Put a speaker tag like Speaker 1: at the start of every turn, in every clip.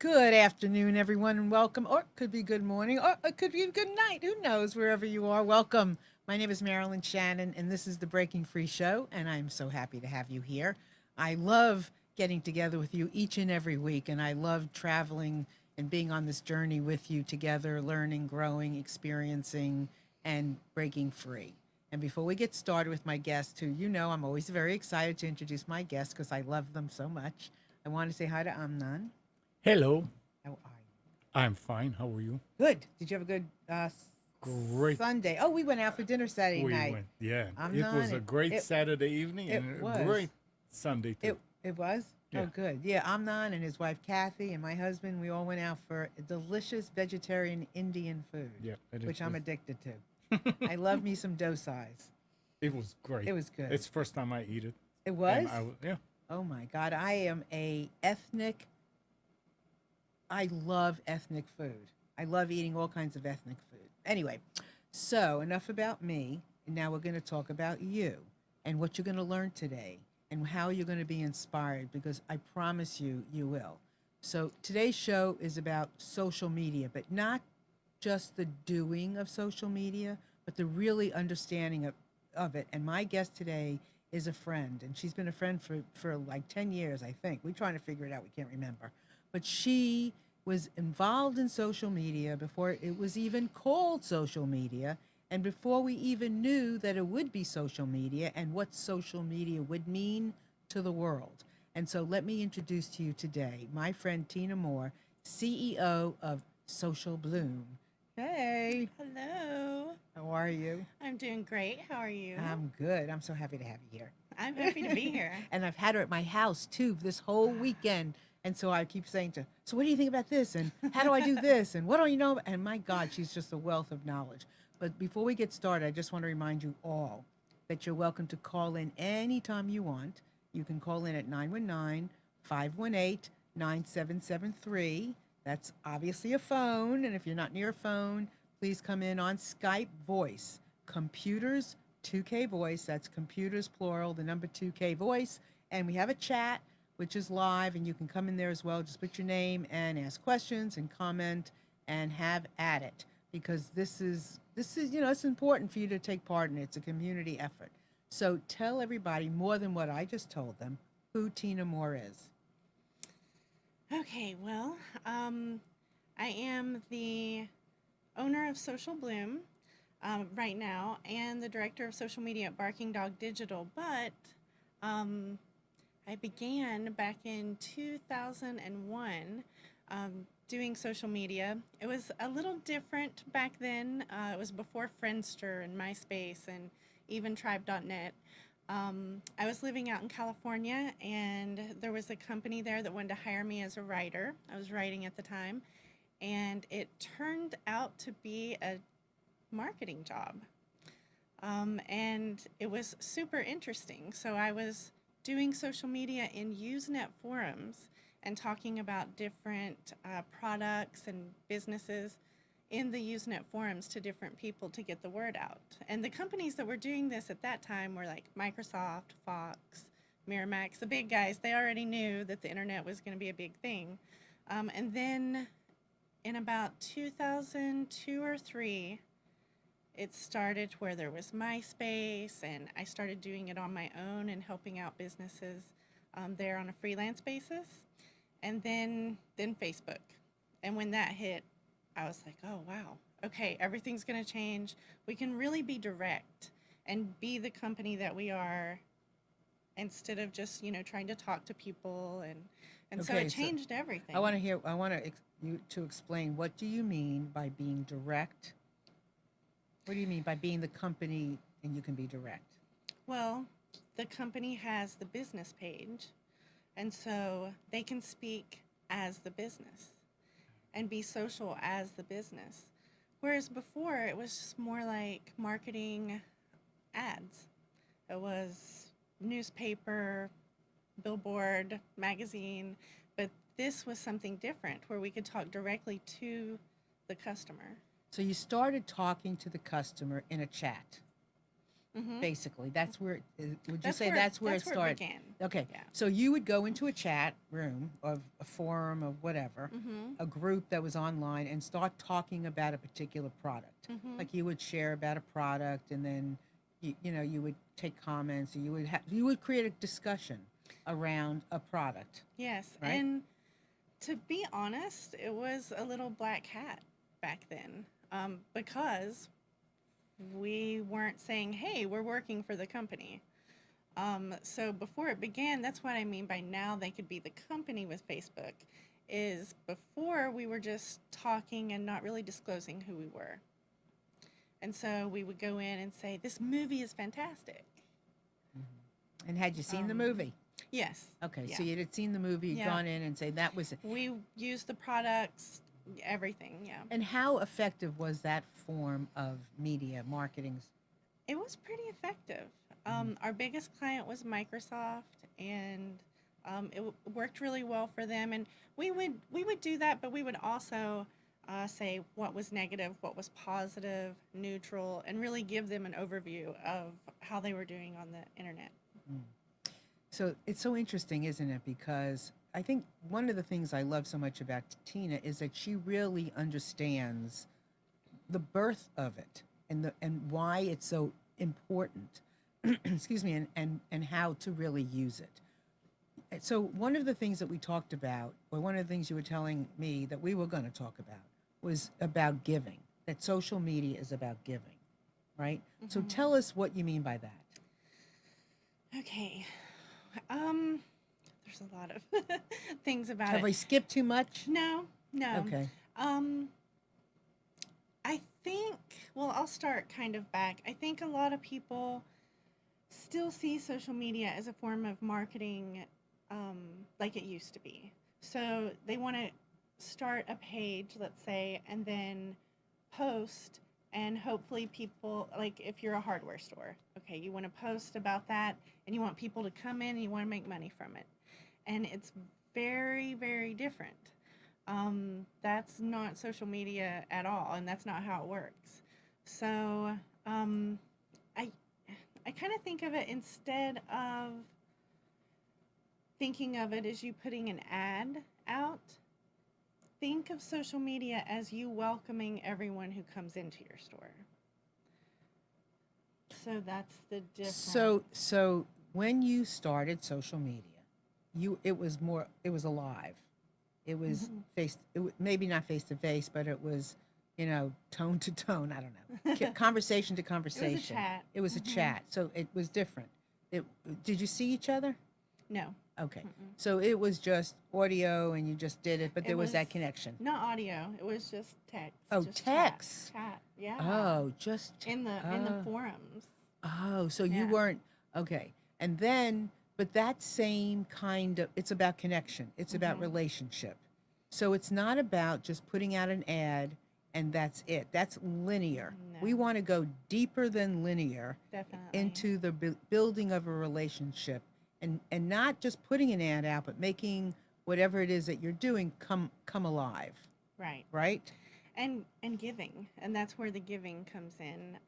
Speaker 1: Good afternoon, everyone, and welcome. Or it could be good morning, or it could be good night. Who knows, wherever you are. Welcome. My name is Marilyn Shannon, and this is the Breaking Free Show, and I'm so happy to have you here. I love getting together with you each and every week, and I love traveling and being on this journey with you together, learning, growing, experiencing, and breaking free. And before we get started with my guest, who you know I'm always very excited to introduce my guests because I love them so much, I want to say hi to Amnan.
Speaker 2: Hello,
Speaker 1: How are you?
Speaker 2: I'm fine. How are you?
Speaker 1: Good. Did you have a good
Speaker 2: Great.
Speaker 1: Sunday? Oh, we went out for dinner Saturday
Speaker 2: We
Speaker 1: night.
Speaker 2: went. Yeah,
Speaker 1: I'm
Speaker 2: it
Speaker 1: not.
Speaker 2: was a great Saturday evening
Speaker 1: It
Speaker 2: and a
Speaker 1: was.
Speaker 2: great Sunday too.
Speaker 1: It was. Oh,
Speaker 2: Yeah,
Speaker 1: good. Yeah, Amnon and his wife Kathy and my husband. We all went out for delicious vegetarian Indian food,
Speaker 2: yeah, and it
Speaker 1: which I'm
Speaker 2: was.
Speaker 1: addicted to. I love me some dosais.
Speaker 2: It was great.
Speaker 1: It was good.
Speaker 2: It's first time I eat it,
Speaker 1: It
Speaker 2: and
Speaker 1: was.
Speaker 2: yeah,
Speaker 1: Oh my God, I am a ethnic. I love ethnic food. I love eating all kinds of ethnic food. Anyway, so enough about me. And now we're going to talk about you and what you're going to learn today and how you're going to be inspired because I promise you, you will. So today's show is about social media, but not just the doing of social media, but the really understanding of it. And my guest today is a friend, and she's been a friend for like 10 years, I think. We're trying to figure it out. We can't remember. But she was involved in social media before it was even called social media and before we even knew that it would be social media and what social media would mean to the world. And so let me introduce to you today my friend Tina Moore, CEO of Social Bloom. Hey,
Speaker 3: Hello.
Speaker 1: how are you?
Speaker 3: I'm doing great. How are you?
Speaker 1: I'm good. I'm so happy to have you
Speaker 3: I'm happy to be
Speaker 1: here.
Speaker 3: here.
Speaker 1: And I've had her at my house too this whole weekend. And so I keep saying to her, so what do you think about this? And how do I do this? And what do you know? And my God, she's just a wealth of knowledge. But before we get started, I just want to remind you all that you're welcome to call in anytime you want. You can call in at 919-518-9773. That's obviously a phone. And if you're not near a phone, please come in on Skype voice. Computers 2K voice. That's computers plural, the number 2K voice. And we have a chat which is live, and you can come in there as well. Just put your name and ask questions and comment and have at it because this is it's important for you to take part in it. It's a community effort. So tell everybody more than what I just told them who Tina Moore is.
Speaker 3: Okay, well, I am the owner of Social Bloom right now and the director of social media at Barking Dog Digital, but um, I began back in 2001 doing social media. It was a little different back then. It was before Friendster and MySpace and even Tribe.net. I was living out in California, and there was a company there that wanted to hire me as a writer. I was writing at the time, and it turned out to be a marketing job. And it was super interesting. So I was doing social media in Usenet forums and talking about different products and businesses in the Usenet forums to different people to get the word out. And the companies that were doing this at that time were like Microsoft, Fox, Miramax, the big guys. They already knew that the internet was going to be a big thing. And then in about 2002 or 3, it started where there was MySpace, and I started doing it on my own and helping out businesses there on a freelance basis, and then Facebook. And when that hit, I was like, oh wow, okay, everything's going to change. We can really be direct and be the company that we are instead of just trying to talk to people and so it
Speaker 1: Okay, so
Speaker 3: changed
Speaker 1: I
Speaker 3: everything.
Speaker 1: want to hear. I want you to explain what do you mean by being direct. What do you mean by being the company and you can be direct?
Speaker 3: Well, the company has the business page, and so they can speak as the business and be social as the business. Whereas before, it was just more like marketing ads. It was newspaper, billboard, magazine, but this was something different where we could talk directly to the customer.
Speaker 1: So you started talking to the customer in a chat. basically. That's where, would you
Speaker 3: That's
Speaker 1: say
Speaker 3: where
Speaker 1: that's where it
Speaker 3: that's where
Speaker 1: started?
Speaker 3: began.
Speaker 1: Okay,
Speaker 3: Yeah.
Speaker 1: so you would go into a chat room of a forum of whatever,
Speaker 3: Mhm.
Speaker 1: a group that was online, and start talking about a particular product.
Speaker 3: Mhm.
Speaker 1: Like you would share about a product, and then you would take comments, or you would create a discussion around a product,
Speaker 3: Yes,
Speaker 1: right?
Speaker 3: and to be honest, it was a little black hat back then, because we weren't saying, "Hey, we're working for the company." So before it began, that's what I mean by now they could be the company with Facebook. Is before we were just talking and not really disclosing who we were. And so we would go in and say, "This movie is fantastic."
Speaker 1: And had you seen the
Speaker 3: Um,
Speaker 1: movie?
Speaker 3: Yes.
Speaker 1: Okay,
Speaker 3: Yeah.
Speaker 1: so you'd had seen the movie, you'd
Speaker 3: Yeah.
Speaker 1: gone in and say that was it.
Speaker 3: We used the products, everything. Yeah.
Speaker 1: And how effective was that form of media marketing?
Speaker 3: It was pretty effective. Our biggest client was Microsoft, and worked really well for them. And we would do that, but we would also say what was negative, what was positive, neutral, and really give them an overview of how they were doing on the internet.
Speaker 1: So it's so interesting, isn't it? Because I think one of the things I love so much about Tina is that she really understands the birth of it and why it's so important. Excuse me, and how to really use it. So one of the things that we talked about, or one of the things you were telling me that we were going to talk about, was about giving. That social media is about giving, right? So tell us what you mean by that.
Speaker 3: Okay. There's a lot of things about
Speaker 1: Have
Speaker 3: it.
Speaker 1: I skipped too much?
Speaker 3: No, no.
Speaker 1: Okay.
Speaker 3: I think, well, I'll start kind of back. I think a lot of people still see social media as a form of marketing, like it used to be. So they want to start a page, let's say, and then post, and hopefully people, like if you're a hardware store, okay, you want to post about that, and you want people to come in and you want to make money from it. And it's very, very different. That's not social media at all, and that's not how it works. So I I kind of think of it, instead of thinking of it as you putting an ad out, think of social media as you welcoming everyone who comes into your store. So that's the difference.
Speaker 1: So when you started social media, it was alive. It was maybe not face to face, but it was, tone to tone. I don't know, conversation to conversation.
Speaker 3: It was a chat.
Speaker 1: It was a chat, so it was different. Did you see each other?
Speaker 3: No.
Speaker 1: Okay, so it was just audio, and you just did it, but there was that connection.
Speaker 3: Not audio. It was just text.
Speaker 1: Oh,
Speaker 3: just
Speaker 1: text.
Speaker 3: Chat. Yeah.
Speaker 1: Oh, just
Speaker 3: in the forums.
Speaker 1: Oh, so you
Speaker 3: Yeah.
Speaker 1: weren't okay. And then, but that same kind of, it's about connection. It's about relationship. So it's not about just putting out an ad and that's it. That's linear. We
Speaker 3: No.
Speaker 1: want to go deeper than linear
Speaker 3: Definitely.
Speaker 1: into the building of a relationship, and not just putting an ad out, but making whatever it is that you're doing come alive,
Speaker 3: Right.
Speaker 1: right?
Speaker 3: And giving, and that's where the giving comes in.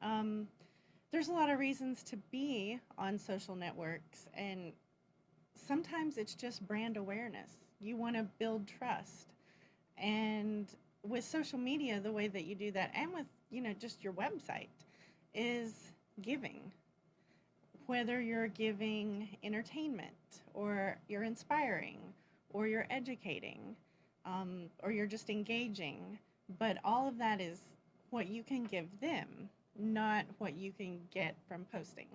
Speaker 3: There's a lot of reasons to be on social networks, and sometimes it's just brand awareness. You want to build trust, and with social media, the way that you do that, and with just your website, is giving. Whether you're giving entertainment, or you're inspiring, or you're educating, or you're just engaging, but all of that is what you can give them, not what you can get from posting.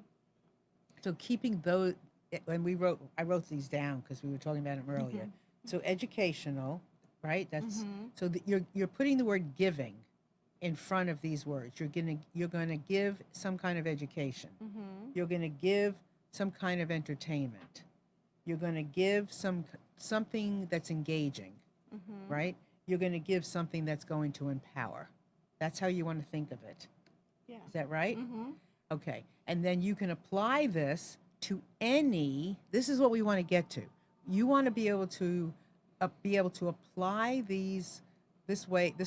Speaker 1: So keeping those, and I wrote these down because we were talking about them earlier. So educational, right? That's so that you're putting the word giving in front of these words. You're gonna give some kind of education. You're gonna give some kind of entertainment. You're gonna give something that's engaging, right? You're gonna give something that's going to empower. That's how you want to think of it.
Speaker 3: Yeah.
Speaker 1: Is that right? Okay. And then you can apply this to this is what we want to get to. You want to be able to apply this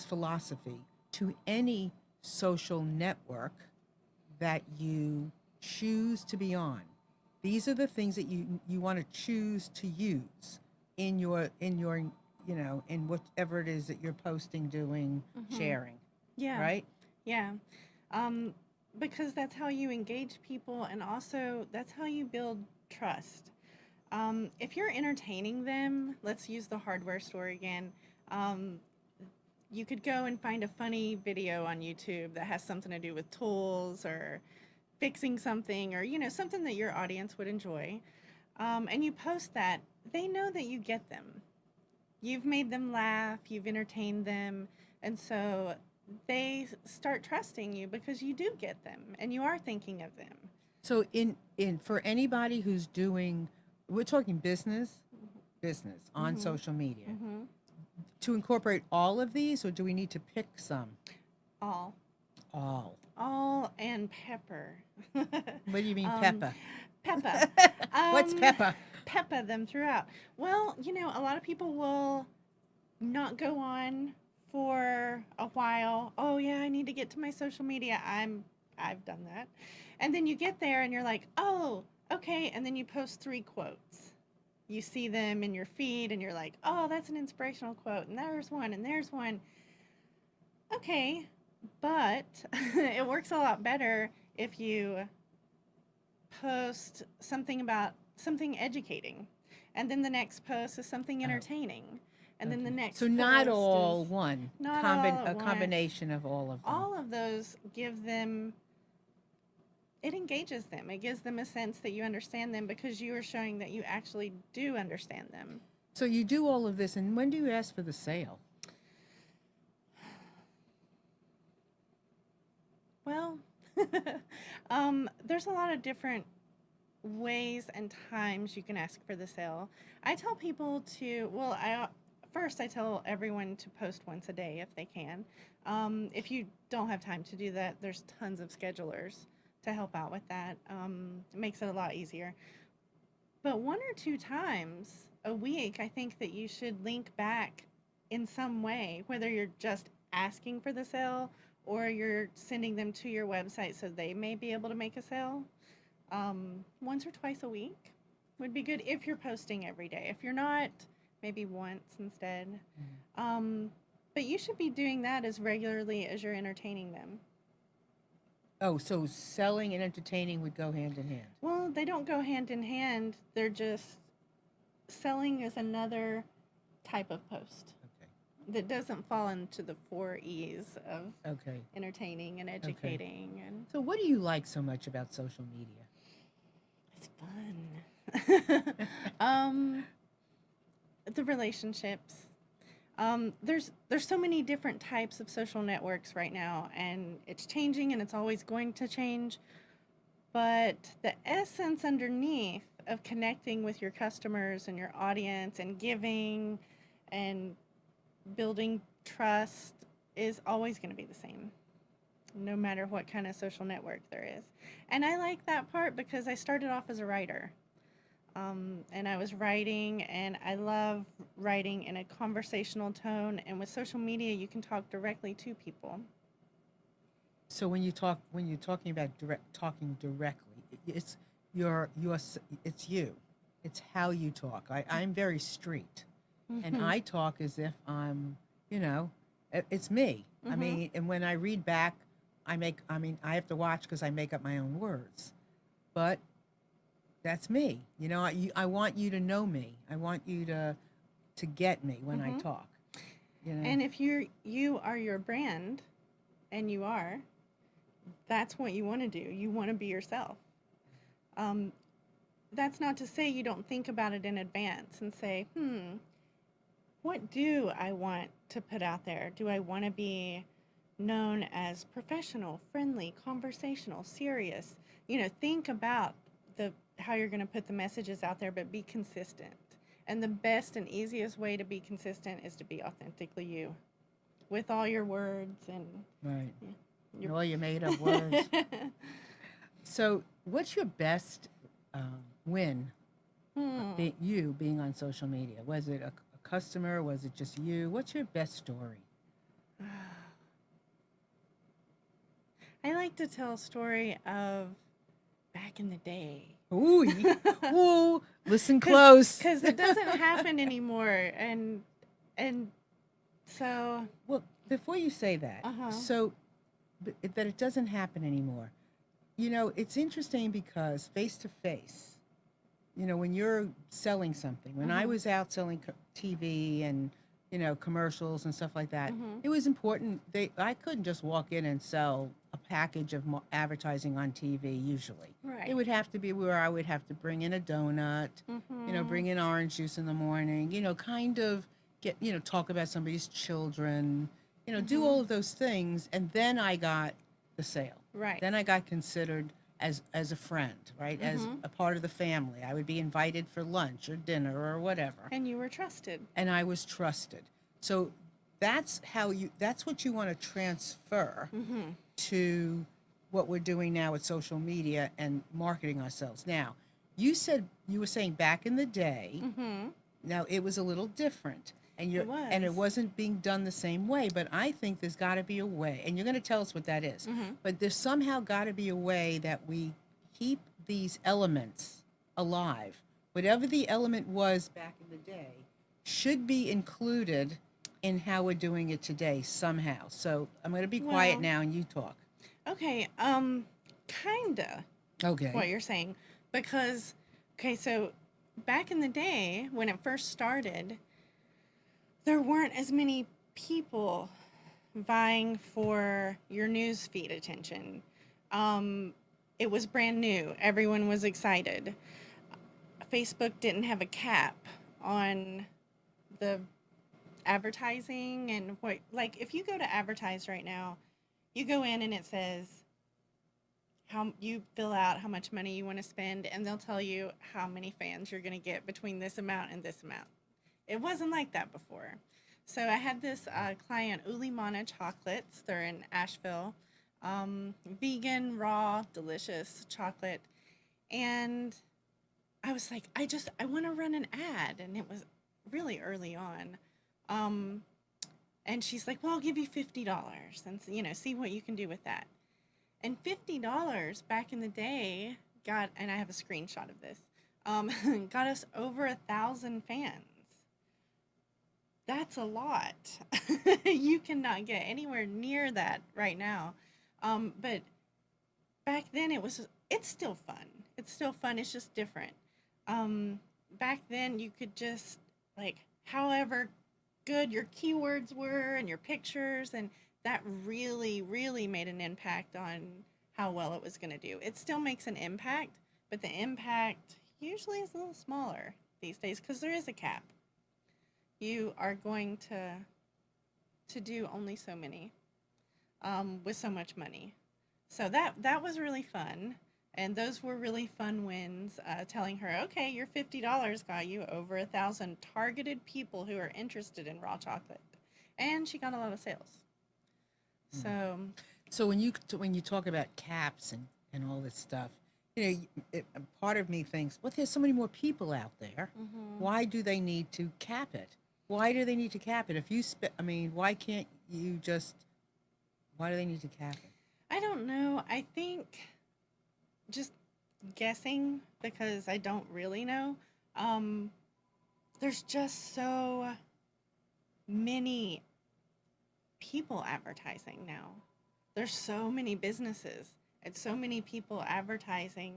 Speaker 1: philosophy to any social network that you choose to be on. These are the things that you want to choose to use in your in whatever it is that you're posting, doing, sharing,
Speaker 3: Yeah.
Speaker 1: right?
Speaker 3: Yeah. Because that's how you engage people, and also that's how you build trust. If you're entertaining them, let's use the hardware store again. You could go and find a funny video on YouTube that has something to do with tools or fixing something, or something that your audience would enjoy, and you post that. They know that you get them. You've made them laugh, you've entertained them, and so they start trusting you because you do get them and you are thinking of them.
Speaker 1: So in for anybody who's doing, we're talking business on social media, to incorporate all of these, or do we need to pick some?
Speaker 3: All.
Speaker 1: All
Speaker 3: And pepper.
Speaker 1: What do you mean, pepper?
Speaker 3: Peppa.
Speaker 1: What's pepper?
Speaker 3: Peppa them throughout. Well, a lot of people will not go on for a while. Oh yeah, I need to get to my social media. I've done that. And then you get there and you're like, "Oh, okay." And then you post 3 quotes. You see them in your feed and you're like, "Oh, that's an inspirational quote." And there's one and there's one. Okay, but it works a lot better if you post something educating, and then the next post is something entertaining, and then the next
Speaker 1: So not
Speaker 3: post
Speaker 1: all
Speaker 3: is
Speaker 1: one,
Speaker 3: not all at
Speaker 1: a
Speaker 3: once.
Speaker 1: combination of all of them.
Speaker 3: All of those give them, it engages them. It gives them a sense that you understand them because you are showing that you actually do understand them.
Speaker 1: So you do all of this, and when do you ask for the sale?
Speaker 3: Well, there's a lot of different ways and times you can ask for the sale. I tell people to, well, I tell everyone to post once a day if they can. If you don't have time to do that, there's tons of schedulers to help out with that. It makes it a lot easier. But 1 or 2 times a week, I think that you should link back in some way, whether you're just asking for the sale or you're sending them to your website so they may be able to make a sale. Once or twice a week would be good if you're posting every day. If you're not, maybe once instead. But you should be doing that as regularly as you're entertaining them.
Speaker 1: Oh, so selling and entertaining would go hand in hand.
Speaker 3: Well, they don't go hand in hand. They're just, selling is another type of post that doesn't fall into the 4 E's of entertaining and educating. And
Speaker 1: so what do you like so much about social media?
Speaker 3: it's fun. The relationships. There's so many different types of social networks right now, and it's changing and it's always going to change. But the essence underneath of connecting with your customers and your audience and giving and building trust is always going to be the same, no matter what kind of social network there is. And I like that part because I started off as a writer. And I was writing, and I love writing in a conversational tone. And with social media, you can talk directly to people.
Speaker 1: So when you're talking about talking directly, it's it's you. It's how you talk. I'm very street, and I talk as if I'm, it's me. I mean, and when I read back, I have to watch because I make up my own words, but that's me. I want you to know me. I want you to get me when I talk.
Speaker 3: And if you are your brand, and you are, that's what you want to do. You want to be yourself. That's not to say you don't think about it in advance and say, what do I want to put out there? Do I want to be known as professional, friendly, conversational, serious? Think about how you're going to put the messages out there, but be consistent. And the best and easiest way to be consistent is to be authentically you, with all your words and
Speaker 1: all your made-up words. So, what's your best win? Being on social media. Was it a customer? Was it just you? What's your best story?
Speaker 3: I like to tell a story of back in the day.
Speaker 1: Ooh, ooh, listen close.
Speaker 3: Because it doesn't happen anymore. And so,
Speaker 1: Well, before you say that,
Speaker 3: Uh-huh.
Speaker 1: that it doesn't happen anymore. You know, it's interesting because face to face, you know, when you're selling something, when I
Speaker 3: Mhm.
Speaker 1: was out selling TV and, you know, commercials and stuff like that,
Speaker 3: Mhm.
Speaker 1: it was important. I couldn't just walk in and sell a package of advertising on TV usually.
Speaker 3: Right.
Speaker 1: It would have to be where I would have to bring in a donut, you know,
Speaker 3: Mhm.
Speaker 1: bring in orange juice in the morning, you know, kind of get, you know, talk about somebody's children, you know, do
Speaker 3: Mhm.
Speaker 1: all of those things. And then I got the sale.
Speaker 3: Right.
Speaker 1: Then I got considered as a friend, right? As
Speaker 3: Mhm.
Speaker 1: a part of the family. I would be invited for lunch or dinner or whatever.
Speaker 3: And you were trusted.
Speaker 1: And I was trusted. So that's what you want to transfer
Speaker 3: Mhm.
Speaker 1: to what we're doing now with social media and marketing ourselves. Now, you were saying back in the day,
Speaker 3: Mhm.
Speaker 1: now it was a little different. And
Speaker 3: It
Speaker 1: and it
Speaker 3: was.
Speaker 1: wasn't being done the same way, but I think there's got to be a way, and you're going to tell us what that is.
Speaker 3: Mhm.
Speaker 1: But there's somehow got to be a way that we keep these elements alive. Whatever the element was back in the day should be included in how we're doing it today somehow. So I'm going to be quiet
Speaker 3: Well,
Speaker 1: now and you talk.
Speaker 3: okay. Kinda
Speaker 1: Okay.
Speaker 3: what you're saying. Because, okay, so back in the day when it first started, there weren't as many people vying for your news feed attention. Um, it was brand new. Everyone was excited. Facebook didn't have a cap on the advertising and what, like, if you go to advertise right now, you go in and it says how you fill out how much money you want to spend, and they'll tell you how many fans you're going to get between this amount and this amount. It wasn't like that before. So I had this client, Ulimana Chocolates. They're in Asheville. Vegan, raw, delicious chocolate. And I was like, I want to run an ad. And it was really early on. Um, and she's like, well, I'll give you $50 and, you know, see what you can do with that. And $50 back in the day and I have a screenshot of this, got us over 1,000 fans. That's a lot. You cannot get anywhere near that right now. But back then it's still fun. It's still fun. It's just different. Back then you could just, like, however good your keywords were and your pictures, and that really, really made an impact on how well it was going to do. It still makes an impact, but the impact usually is a little smaller these days because there is a cap. You are going to do only so many with so much money. So that was really fun, and those were really fun wins. Telling her, okay, your $50 got you over 1,000 targeted people who are interested in raw chocolate, and she got a lot of sales. So
Speaker 1: So when you talk about caps and all this stuff, you know, part of me thinks, well, there's so many more people out there. Why do they need to cap it? Why do they need to cap it? If you I mean, why can't you just? Why do they need to cap it?
Speaker 3: I don't know. I think just guessing because I don't really know. There's just so many people advertising now. There's so many businesses and so many people advertising.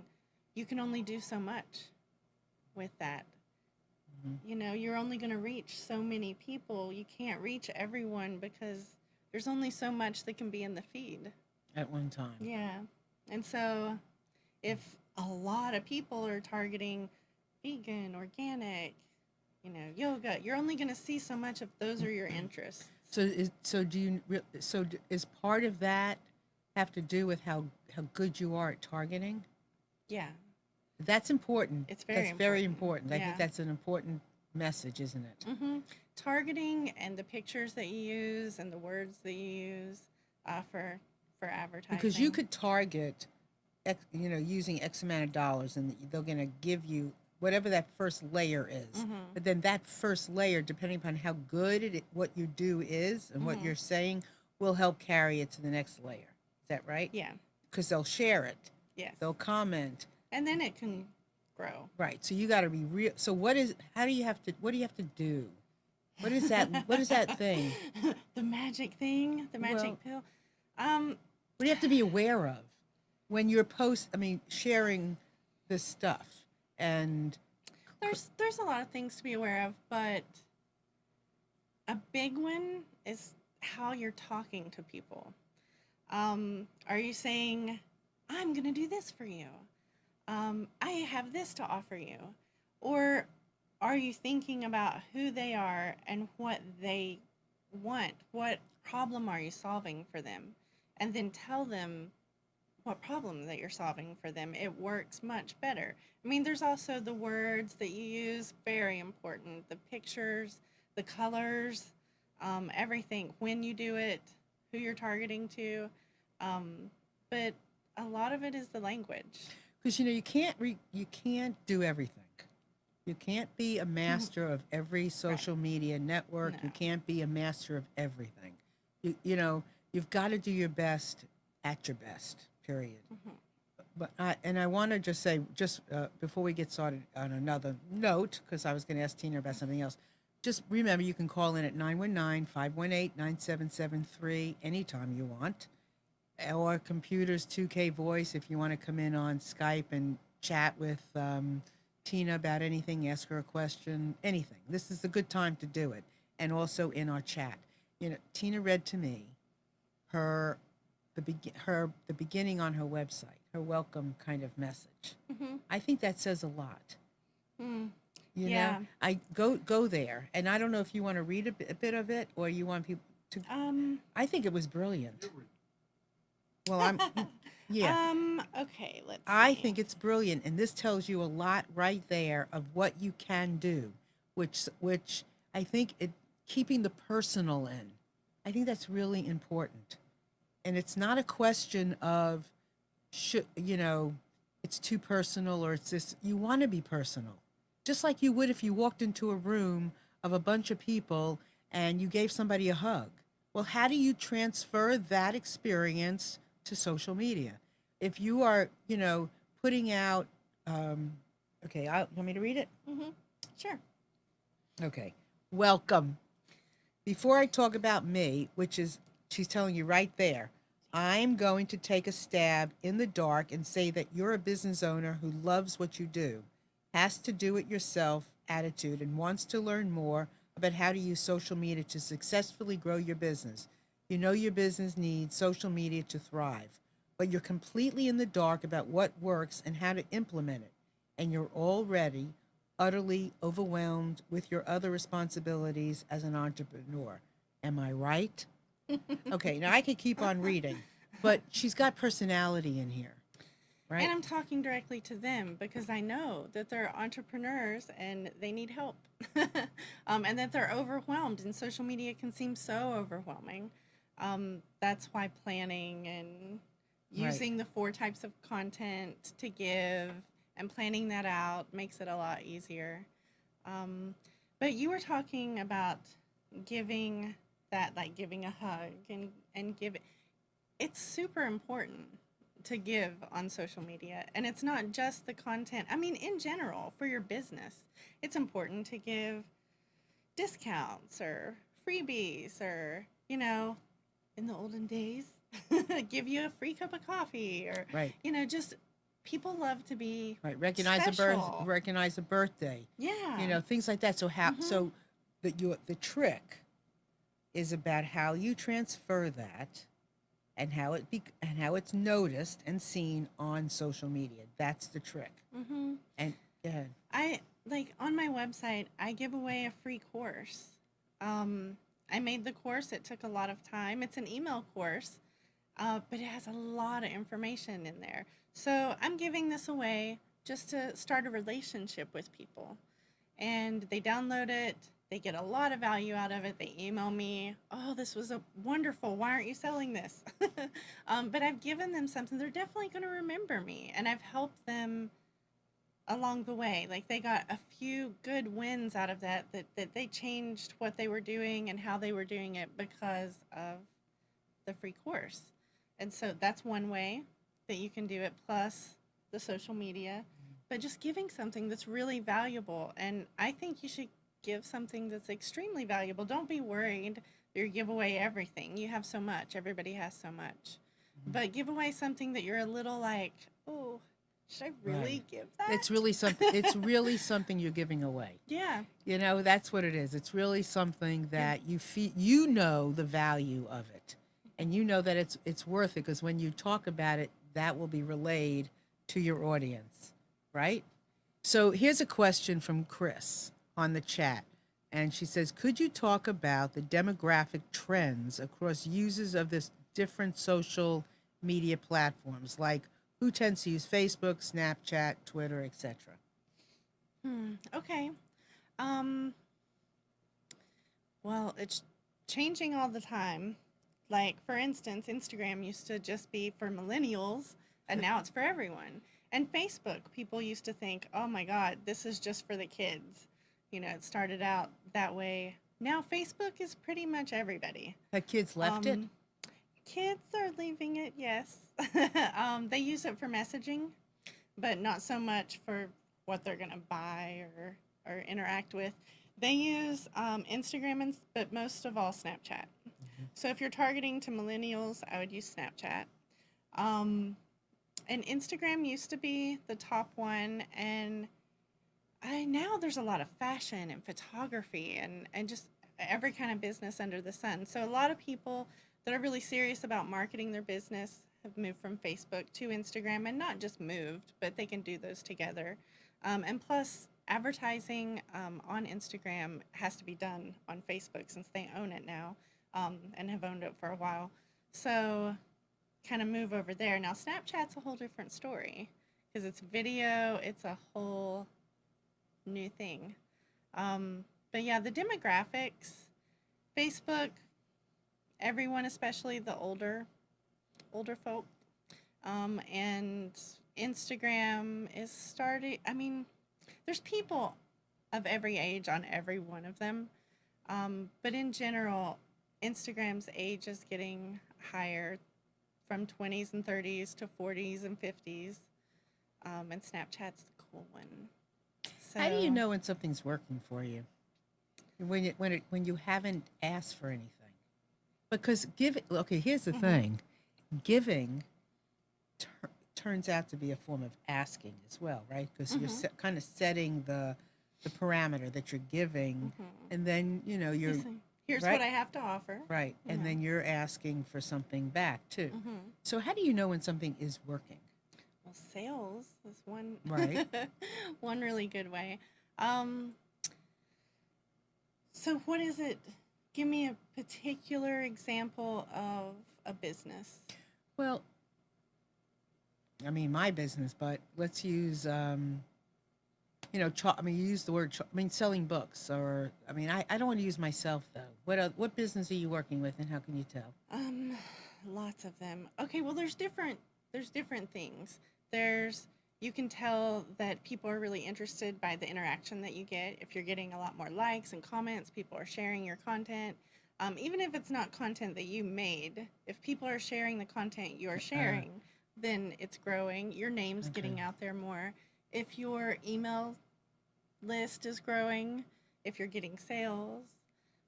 Speaker 3: You can only do so much with that. You know, you're only going to reach so many people. You can't reach everyone because there's only so much that can be in the feed.
Speaker 1: At one time.
Speaker 3: Yeah. And so if a lot of people are targeting vegan, organic, you know, yoga, you're only going to see so much if those are your interests.
Speaker 1: Is part of that have to do with how good you are at targeting?
Speaker 3: Yeah.
Speaker 1: That's important.
Speaker 3: It's very
Speaker 1: That's very important. I
Speaker 3: Yeah.
Speaker 1: think that's an important message, isn't it?
Speaker 3: Targeting and the pictures that you use and the words that you use for advertising.
Speaker 1: Because you could target, you know, using X amount of dollars, and they're going to give you whatever that first layer is. But then that first layer, depending upon how good what you do is and what you're saying, will help carry it to the next layer. Is that right?
Speaker 3: Yeah.
Speaker 1: Because they'll share it.
Speaker 3: Yes.
Speaker 1: They'll comment.
Speaker 3: and then it can grow.
Speaker 1: Right. So you got to be real. So what do you have to do? What is that? What is that thing?
Speaker 3: The magic thing, the magic
Speaker 1: Well,
Speaker 3: pill. Um,
Speaker 1: what do you have to be aware of when you're sharing this stuff? And
Speaker 3: there's a lot of things to be aware of, but a big one is how you're talking to people. Are you saying, I'm going to do this for you? I have this to offer you. Or are you thinking about who they are and what they want? What problem are you solving for them? And then tell them what problem that you're solving for them. It works much better. I mean, there's also the words that you use, very important. The pictures, the colors, everything, when you do it, who you're targeting to. But a lot of it is the language.
Speaker 1: because you can't do everything. You can't be a master of every social media network.
Speaker 3: No.
Speaker 1: You can't be a master of everything. You've got to do your best at your best. Period. But I want to just say, before we get started on another note, because I was going to ask Tina about something else. Just remember, you can call in at 919-518-9773 anytime you want, or Computers 2K Voice if you want to come in on Skype and chat with Tina about anything, ask her a question, anything. This is a good time to do it, and also in our chat. Tina read to me the beginning on her website, her welcome kind of message. I think that says a lot.
Speaker 3: Yeah.
Speaker 1: I go there, and I don't know if you want to read a bit of it or you want people to. I think it was brilliant. Well, yeah.
Speaker 3: Okay, let's see.
Speaker 1: I think it's brilliant, and this tells you a lot right there of what you can do, which I think keeping the personal in. I think that's really important, and it's not a question of it's too personal or it's this. You want to be personal. Just like you would if you walked into a room of a bunch of people and you gave somebody a hug. Well, how do you transfer that experience to social media? If you are, putting out, okay, you want me to read it?
Speaker 3: Sure.
Speaker 1: Okay. Welcome. Before I talk about me, which is, she's telling you right there, I'm going to take a stab in the dark and say that you're a business owner who loves what you do, has to do it yourself attitude, and wants to learn more about how to use social media to successfully grow your business. You know your business needs social media to thrive, but you're completely in the dark about what works and how to implement it, and you're already utterly overwhelmed with your other responsibilities as an entrepreneur. Am I right? Okay, now I could keep on reading, but she's got personality in here. Right.
Speaker 3: And I'm talking directly to them because I know that they're entrepreneurs and they need help. And that they're overwhelmed, and social media can seem so overwhelming. That's why planning and using the 4 types of content to give and planning that out makes it a lot easier. But you were talking about giving that, like giving a hug and give it. It's super important to give on social media, and it's not just the content. I mean, in general, for your business, it's important to give discounts or freebies, or in the olden days, give you a free cup of coffee, or just people love to be
Speaker 1: recognize
Speaker 3: special.
Speaker 1: recognize a birthday, things like that. So so the trick is about how you transfer that and how it's noticed and seen on social media. That's the trick. And go ahead.
Speaker 3: I on my website, I give away a free course. I made the course. It took a lot of time. It's an email course, but it has a lot of information in there. So I'm giving this away just to start a relationship with people. And they download it. They get a lot of value out of it. They email me, oh, this was wonderful. Why aren't you selling this? But I've given them something. They're definitely going to remember me. And I've helped them along the way. Like, they got a few good wins out of that they changed what they were doing and how they were doing it because of the free course. And so that's one way that you can do it. Plus, the social media, but just giving something that's really valuable. And I think you should give something that's extremely valuable. Don't be worried that you give away everything. You have so much. Everybody has so much. But give away something that you're a little like, oh, should I really
Speaker 1: Right.
Speaker 3: give that?
Speaker 1: It's really something. It's really something you're giving away.
Speaker 3: Yeah.
Speaker 1: You know, that's what it is. It's really something
Speaker 3: Yeah.
Speaker 1: that you know the value of it, and you know that it's worth it because when you talk about it, that will be relayed to your audience, right? So here's a question from Chris on the chat, and she says, "Could you talk about the demographic trends across users of this different social media platforms, like who tends to use Facebook, Snapchat, Twitter, etc.?"
Speaker 3: Okay. Um, well, it's changing all the time. Like, for instance, Instagram used to just be for millennials, and now it's for everyone. And Facebook, people used to think, oh my God, this is just for the kids. You know, it started out that way. Now, Facebook is pretty much everybody.
Speaker 1: Had kids left it?
Speaker 3: Um, Kids are leaving it, yes. They use it for messaging, but not so much for what they're going to buy or interact with. They use Instagram, but most of all, Snapchat. So if you're targeting to millennials, I would use Snapchat. Um, and Instagram used to be the top one, and now there's a lot of fashion and photography and just every kind of business under the sun. So a lot of people that are really serious about marketing their business have moved from Facebook to Instagram, and not just moved, but they can do those together. And plus, advertising on Instagram has to be done on Facebook since they own it now, and have owned it for a while. So kind of move over there. Now, Snapchat's a whole different story because it's video, it's a whole new thing. But yeah, the demographics, Facebook, everyone, especially the older folk, and Instagram is starting. I mean, there's people of every age on every one of them, but in general, Instagram's age is getting higher from 20s and 30s to 40s and 50s, and Snapchat's the cool one.
Speaker 1: How do you
Speaker 3: So
Speaker 1: know when something's working for you? When you haven't asked for anything? Because okay, here's the
Speaker 3: mhm,
Speaker 1: thing. Giving turns out to be a form of asking as well, right? Because you're
Speaker 3: mhm,
Speaker 1: kind of setting the parameter that you're giving,
Speaker 3: mhm.
Speaker 1: and then you're
Speaker 3: You say, here's
Speaker 1: right,
Speaker 3: what I have to offer.
Speaker 1: right, and
Speaker 3: Yeah.
Speaker 1: then you're asking for something back too.
Speaker 3: Mhm.
Speaker 1: So how do you know when something is working?
Speaker 3: Well, sales is one
Speaker 1: Right.
Speaker 3: one really good way. Um, so what is it? Give me a particular example of a business.
Speaker 1: Well, I mean my business, but let's use I mean, you use the word. I mean, selling books, or I mean, I don't want to use myself though. What business are you working with, and how can you tell?
Speaker 3: Um, Lots of them. Okay, well there's different things. There's You can tell that people are really interested by the interaction that you get. If you're getting a lot more likes and comments, people are sharing your content. Even if it's not content that you made, if people are sharing the content you're
Speaker 1: Uh,
Speaker 3: sharing, then it's growing. Your name's
Speaker 1: okay,
Speaker 3: getting out there more. If your email list is growing, if you're getting sales,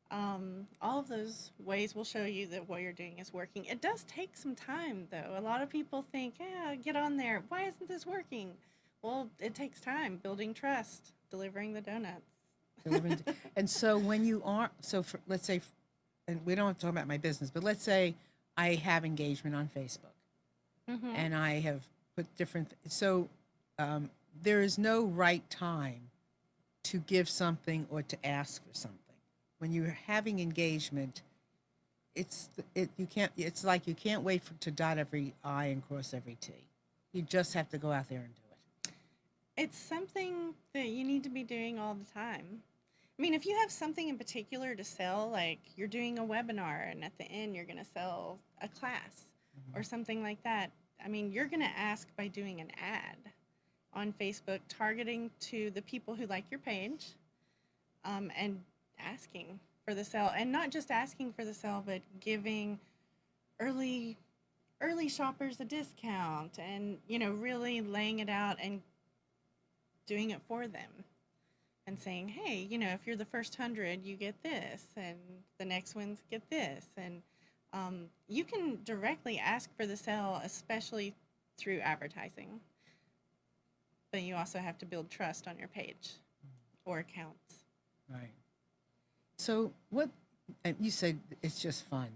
Speaker 3: all of those ways will show you that what you're doing is working. It does take some time, though. A lot of people think, yeah, get on there. Why isn't this working? Well, it takes time building trust, delivering the donuts.
Speaker 1: delivering. And so when you are, let's say, and we don't have to talk about my business, but let's say I have engagement on Facebook,
Speaker 3: Mm-hmm.
Speaker 1: and I have put different. So um, there is no right time to give something or to ask for something. When you're having engagement, you can't. It's like you can't wait to dot every I and cross every T. You just have to go out there and do it.
Speaker 3: It's something that you need to be doing all the time. I mean, if you have something in particular to sell, like you're doing a webinar and at the end you're going to sell a class or something like that, I mean, you're going to ask by doing an ad on Facebook targeting to the people who like your page, and asking for the sale. And not just asking for the sale, but giving early early shoppers a discount, and really laying it out and doing it for them, and saying, hey, if you're the first 100, you get this, and the next ones get this, and you can directly ask for the sale, especially through advertising. But you also have to build trust on your page or accounts.
Speaker 1: Right. So what? And you said it's just fun.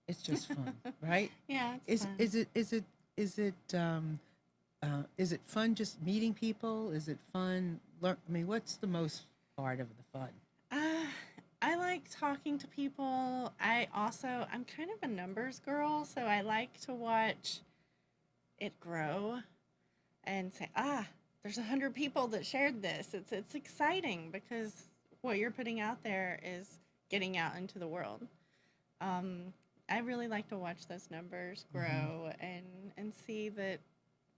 Speaker 1: It's just fun, right?
Speaker 3: Yeah, it's fun.
Speaker 1: Is it fun just meeting people? Is it fun? I mean, what's the most part of the fun?
Speaker 3: I like talking to people. I'm kind of a numbers girl, so I like to watch it grow and say, there's 100 people that shared this. It's exciting because what you're putting out there is getting out into the world. I really like to watch those numbers grow and see that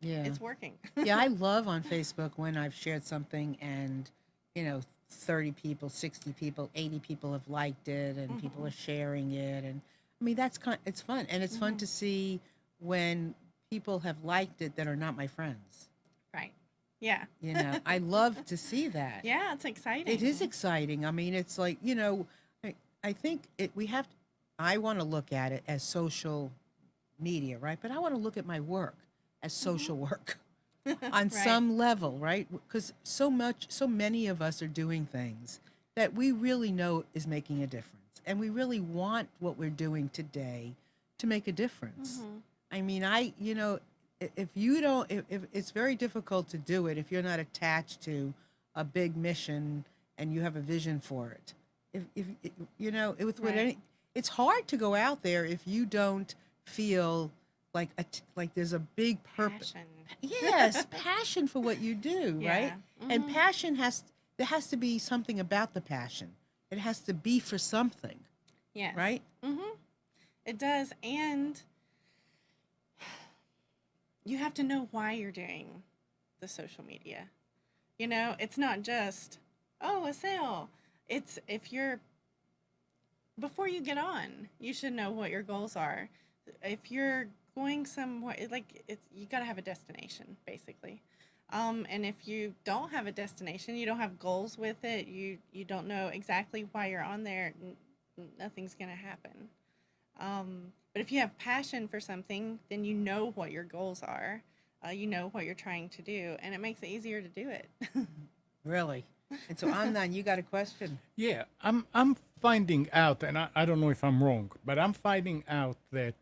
Speaker 3: it's working.
Speaker 1: Yeah, I love on Facebook when I've shared something and 30 people, 60 people, 80 people have liked it, and people are sharing it, and I mean it's fun, and it's fun to see when people have liked it that are not my friends.
Speaker 3: Right. Yeah.
Speaker 1: I love to see that.
Speaker 3: Yeah, it's exciting.
Speaker 1: It is exciting. I mean, it's like, I think I want to look at it as social media, right? But I want to look at my work as social work on some level, right? Because so many of us are doing things that we really know is making a difference. And we really want what we're doing today to make a difference. I mean, if you don't, if it's very difficult to do it if you're not attached to a big mission and you have a vision for it. It's hard to go out there if you don't feel like there's a big purpose.
Speaker 3: Passion.
Speaker 1: Yes, passion for what you do, right? And passion there has to be something about the passion. It has to be for something.
Speaker 3: Yes.
Speaker 1: Right?
Speaker 3: It does, and you have to know why you're doing the social media. It's not just, a sale. It's before you get on, you should know what your goals are. If you're going somewhere, you got to have a destination, basically. And if you don't have a destination, you don't have goals with it, you don't know exactly why you're on there, nothing's going to happen. But if you have passion for something, then you know what your goals are. You know what you're trying to do, and it makes it easier to do it.
Speaker 1: Really? And so, Amnon, you got a question?
Speaker 2: Yeah, I'm finding out, and I don't know if I'm wrong, but I'm finding out that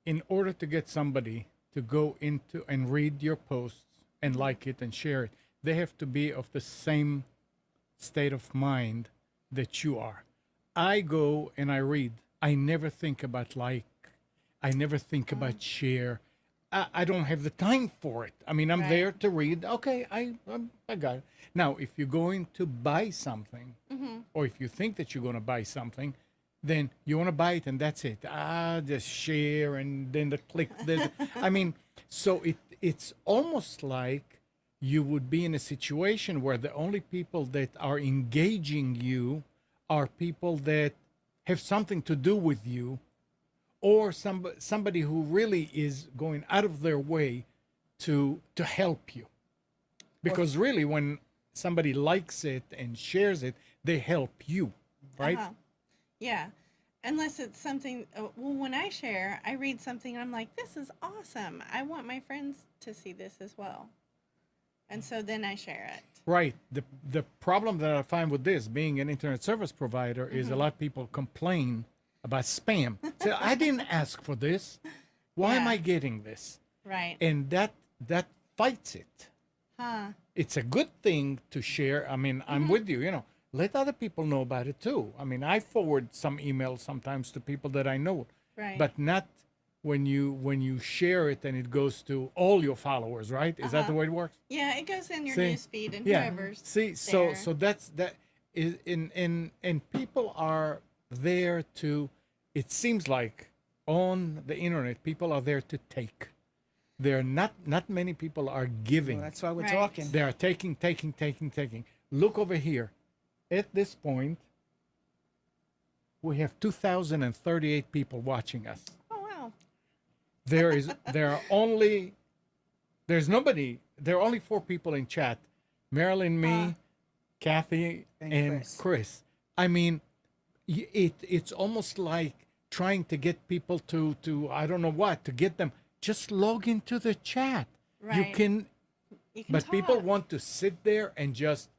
Speaker 2: in order to get somebody to go into and read your posts and like it and share it, they have to be of the same state of mind that you are. I go and I read. I never think about like. I never think about share. I don't have the time for it. I mean, I'm there to read. Okay, I got it. Now, if you're going to buy something, or if you think that you're going to buy something, then you want to buy it and that's it. Just share and then the click this. I mean, so it's almost like you would be in a situation where the only people that are engaging you are people that have something to do with you, or somebody who really is going out of their way to help you. Because really, when somebody likes it and shares it, they help you, right?
Speaker 3: Yeah. Unless it's something, when I share, I read something and I'm like, this is awesome. I want my friends to see this as well. And so then I share it.
Speaker 2: Right. The problem that I find with this, being an internet service provider, is a lot of people complain about spam. So I didn't ask for this. Why am I getting this?
Speaker 3: Right.
Speaker 2: And that fights it. It's a good thing to share. I mean, I'm with you, let other people know about it too. I mean, I forward some emails sometimes to people that I know.
Speaker 3: Right.
Speaker 2: But not when you share it and it goes to all your followers, right? Is that the way it works?
Speaker 3: Yeah, it goes in your newsfeed and whoever's
Speaker 2: so that is and people are there to, it seems like on the internet, people are there to take. There not many people are giving.
Speaker 1: Well, that's why we're talking.
Speaker 2: They are taking. Look over here. At this point, we have 2,038 people watching us.
Speaker 3: Oh, wow.
Speaker 2: there are only there's nobody. There are only 4 people in chat: Marilyn, me, Kathy,
Speaker 1: And
Speaker 2: and
Speaker 1: Chris.
Speaker 2: Chris. I mean, it's almost like trying to get people to I don't know what to get them. Just log into the chat.
Speaker 3: Right.
Speaker 2: You can but people
Speaker 3: talk.
Speaker 2: want to sit there and just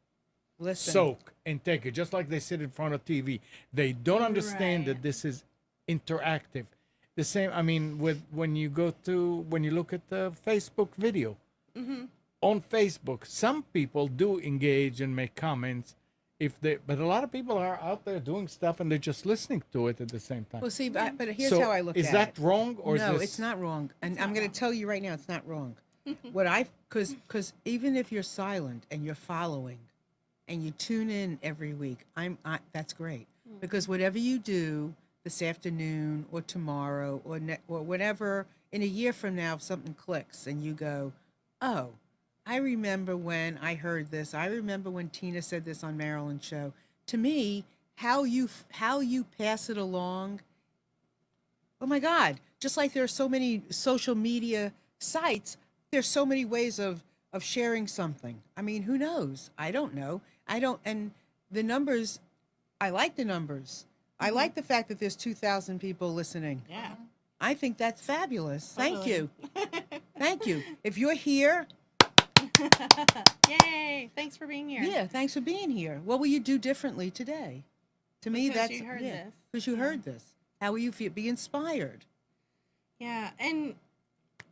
Speaker 1: Listen.
Speaker 2: soak and take it, just like they sit in front of TV. They don't understand that
Speaker 3: Right.
Speaker 2: this is interactive. The same, I mean, with when you look at the Facebook video. On Facebook, some people do engage and make comments but a lot of people are out there doing stuff and they're just listening to it at the same time.
Speaker 1: Well, see, but here's
Speaker 2: So
Speaker 1: how I look at it.
Speaker 2: is that wrong or
Speaker 1: No,
Speaker 2: is this
Speaker 1: it's not wrong. And
Speaker 3: not
Speaker 1: I'm going
Speaker 3: wrong.
Speaker 1: to tell you right now, it's not wrong. Because even if you're silent and you're following and you tune in every week, that's great. Because whatever you do this afternoon or tomorrow or whatever, in a year from now, if something clicks and you go, oh, I remember when I heard this. I remember when Tina said this on Marilyn's show. To me, how you pass it along. Oh my God! Just like there are so many social media sites, there's so many ways of sharing something. I mean, who knows? I don't know. I don't. And the numbers, I like the numbers. I like the fact that there's 2,000 people listening.
Speaker 3: Yeah.
Speaker 1: I think that's fabulous. Thank
Speaker 3: Totally.
Speaker 1: you. Thank you. If you're here,
Speaker 3: Yay! Thanks for being here.
Speaker 1: yeah, thanks for being here. What will you do differently today? To me,
Speaker 3: Because
Speaker 1: that's
Speaker 3: you heard this.
Speaker 1: because you heard this. How will you feel? Be inspired.
Speaker 3: Yeah, and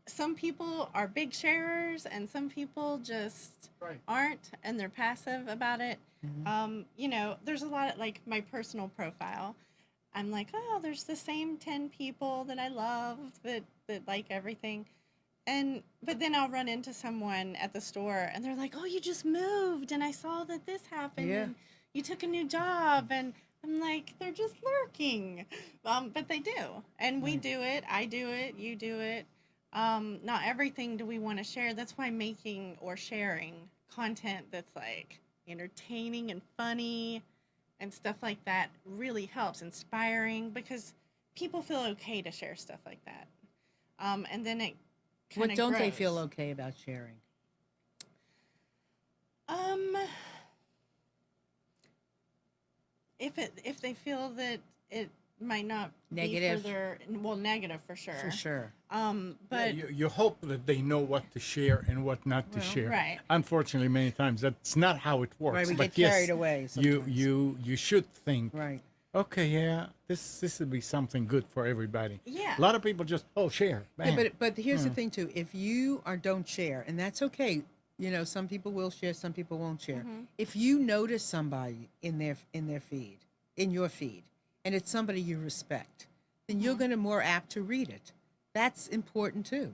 Speaker 3: some people are big sharers, and some people just
Speaker 2: Right.
Speaker 3: aren't, and they're passive about it. There's a lot of, like, my personal profile. I'm like, oh, there's the same 10 people that I love that like everything. But then I'll run into someone at the store and they're like, oh, you just moved and I saw that this happened
Speaker 1: Yeah.
Speaker 3: and you took a new job. And I'm like, they're just lurking. But they do. And we do it. I do it. You do it. Not everything do we want to share. That's why making or sharing content that's like entertaining and funny and stuff like that really helps, inspiring, because people feel okay to share stuff like that. And then it kind
Speaker 1: What
Speaker 3: of
Speaker 1: don't they
Speaker 3: grows.
Speaker 1: feel okay about sharing?
Speaker 3: If they feel that it might not
Speaker 1: Negative.
Speaker 3: be for their negative for sure.
Speaker 1: For sure.
Speaker 3: But
Speaker 2: You hope that they know what to share and what not to
Speaker 1: Well,
Speaker 2: share.
Speaker 3: right.
Speaker 2: Unfortunately, many times that's not how it works.
Speaker 1: Right, we
Speaker 2: but
Speaker 1: get
Speaker 2: yes,
Speaker 1: carried away sometimes.
Speaker 2: you should think.
Speaker 1: Right.
Speaker 2: Okay, yeah, this would be something good for everybody.
Speaker 3: Yeah.
Speaker 2: A lot of people just share.
Speaker 1: Yeah,
Speaker 2: Bam.
Speaker 1: but here's the thing too. If you don't share, and that's okay. Some people will share, some people won't share. If you notice somebody in their feed, in your feed, and it's somebody you respect, then you're going to more apt to read it. That's important too.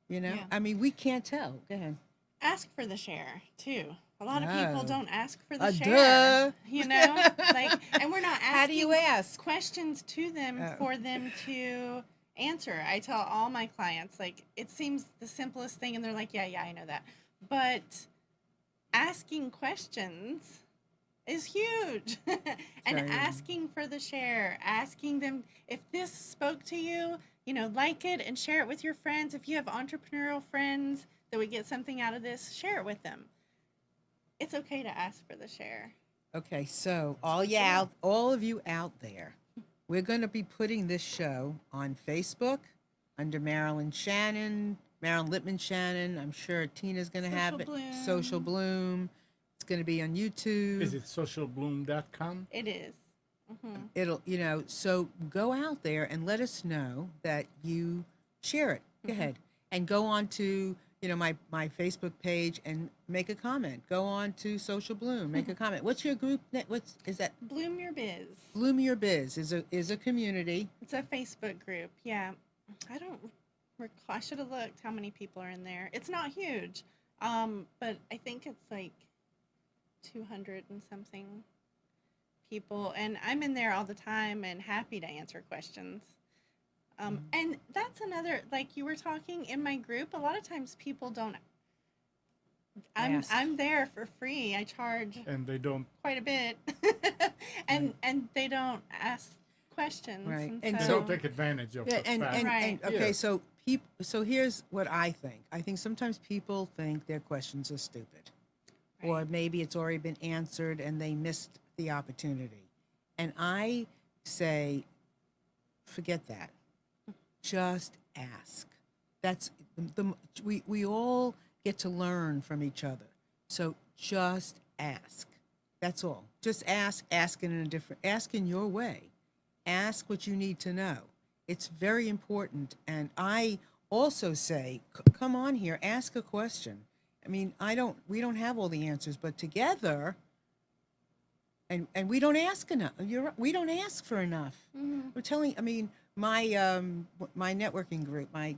Speaker 3: Yeah.
Speaker 1: I mean, we can't tell. Go ahead.
Speaker 3: ask for the share too. A lot of people
Speaker 1: No.
Speaker 3: don't ask for the
Speaker 1: Duh.
Speaker 3: share. And we're not asking
Speaker 1: How do you ask?
Speaker 3: questions to them
Speaker 1: Oh.
Speaker 3: for them to answer. I tell all my clients, like, it seems the simplest thing, and they're like, yeah, I know that. But asking questions is huge. And
Speaker 1: Very.
Speaker 3: asking for the share, asking them if this spoke to you, like it and share it with your friends. If you have entrepreneurial friends that would get something out of this, share it with them. It's okay to ask for the share.
Speaker 1: Okay, so all of you out there, we're going to be putting this show on Facebook under Marilyn Lippman Shannon. I'm sure Tina's going to have it.
Speaker 3: Bloom.
Speaker 1: Social Bloom. It's going to be on YouTube.
Speaker 2: Is it socialbloom.com?
Speaker 3: It is. Mm-hmm.
Speaker 1: It'll, so go out there and let us know that you share it. Go ahead and go on to, my Facebook page and make a comment. Go on to Social Bloom, make a comment. What's your group? Is that?
Speaker 3: Bloom Your Biz.
Speaker 1: Bloom Your Biz is a community.
Speaker 3: It's a Facebook group. Yeah. I don't recall. I should have looked how many people are in there. It's not huge. But I think it's like 200 and something people, and I'm in there all the time and happy to answer questions. And that's another, like you were talking in my group, a lot of times people don't,
Speaker 1: Ask.
Speaker 3: I'm there for free. I charge
Speaker 2: And they don't.
Speaker 3: quite a bit. and they don't ask questions.
Speaker 1: Right.
Speaker 3: And
Speaker 1: And
Speaker 2: They
Speaker 3: so,
Speaker 2: don't take advantage of
Speaker 1: Yeah,
Speaker 2: the
Speaker 1: and,
Speaker 2: fact.
Speaker 1: and,
Speaker 3: Right.
Speaker 1: and okay,
Speaker 2: Yeah.
Speaker 1: so people. So here's what I think. I think sometimes people think their questions are stupid, or
Speaker 3: Right.
Speaker 1: maybe it's already been answered and they missed the opportunity. And I say, forget that. Just ask. That's we all get to learn from each other. So just ask. That's all. Just ask. Ask in your way. Ask what you need to know. It's very important. And I also say, come on here, ask a question. I mean, we don't have all the answers, but together, and we don't ask enough. We don't ask for enough. We're telling, I mean, my networking group, my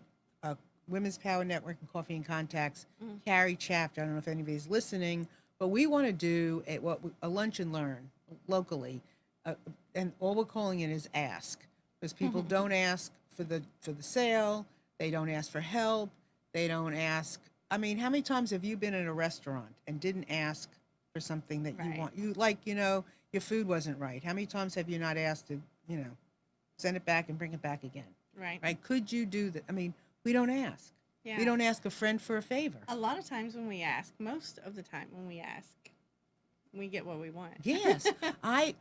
Speaker 1: Women's Power Network and Coffee and Contacts, Carrie Chapter. I don't know if anybody's listening, but we want to do a lunch and learn locally, and all we're calling it is ask, because people don't ask for the sale, they don't ask for help, they don't ask. I mean, how many times have you been in a restaurant and didn't ask for something that you
Speaker 3: Right.
Speaker 1: want? Your food wasn't right. How many times have you not asked to, send it back and bring it back again?
Speaker 3: Right.
Speaker 1: Right? Could you do that? I mean, we don't ask.
Speaker 3: Yeah.
Speaker 1: We don't ask a friend for a favor.
Speaker 3: A lot of times when we ask, most of the time when we ask, we get what we want.
Speaker 1: Yes, yeah,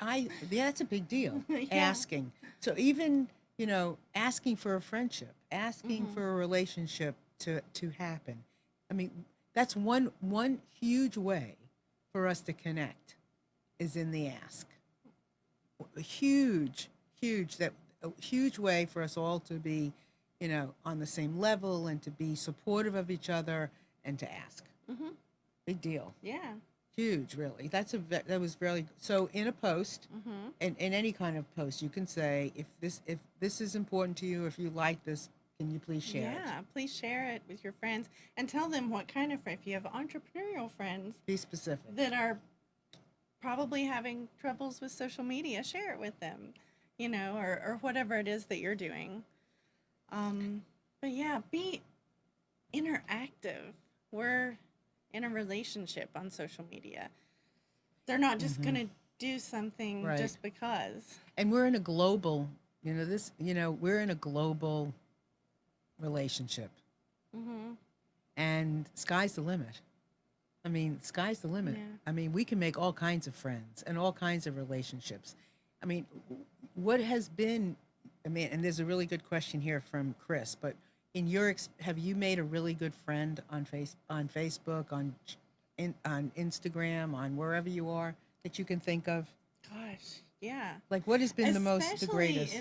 Speaker 1: that's a big deal.
Speaker 3: Yeah.
Speaker 1: Asking. So even asking for a friendship, asking for a relationship to happen. I mean, that's one huge way for us to connect, is in the ask. A huge way for us all to be, on the same level and to be supportive of each other and to ask. Big deal.
Speaker 3: Yeah.
Speaker 1: Huge, really. That was really so. In a post, in any kind of post, you can say, if this is important to you, if you like this, can you please share it?
Speaker 3: Yeah, please share it with your friends and tell them what kind of friend. If you have entrepreneurial friends
Speaker 1: Be specific.
Speaker 3: that are probably having troubles with social media, share it with them, or whatever it is that you're doing. But yeah, be interactive. We're in a relationship on social media. They're not just going to do something
Speaker 1: Right.
Speaker 3: just because.
Speaker 1: And we're in a global, we're in a global relationship, and sky's the limit. I mean, sky's the limit.
Speaker 3: Yeah.
Speaker 1: I mean, we can make all kinds of friends and all kinds of relationships. I mean, what has been, and there's a really good question here from Chris, but have you made a really good friend on Facebook, on Instagram, on wherever you are that you can think of?
Speaker 3: Gosh, yeah.
Speaker 1: Like, what has been the
Speaker 3: Especially
Speaker 1: greatest?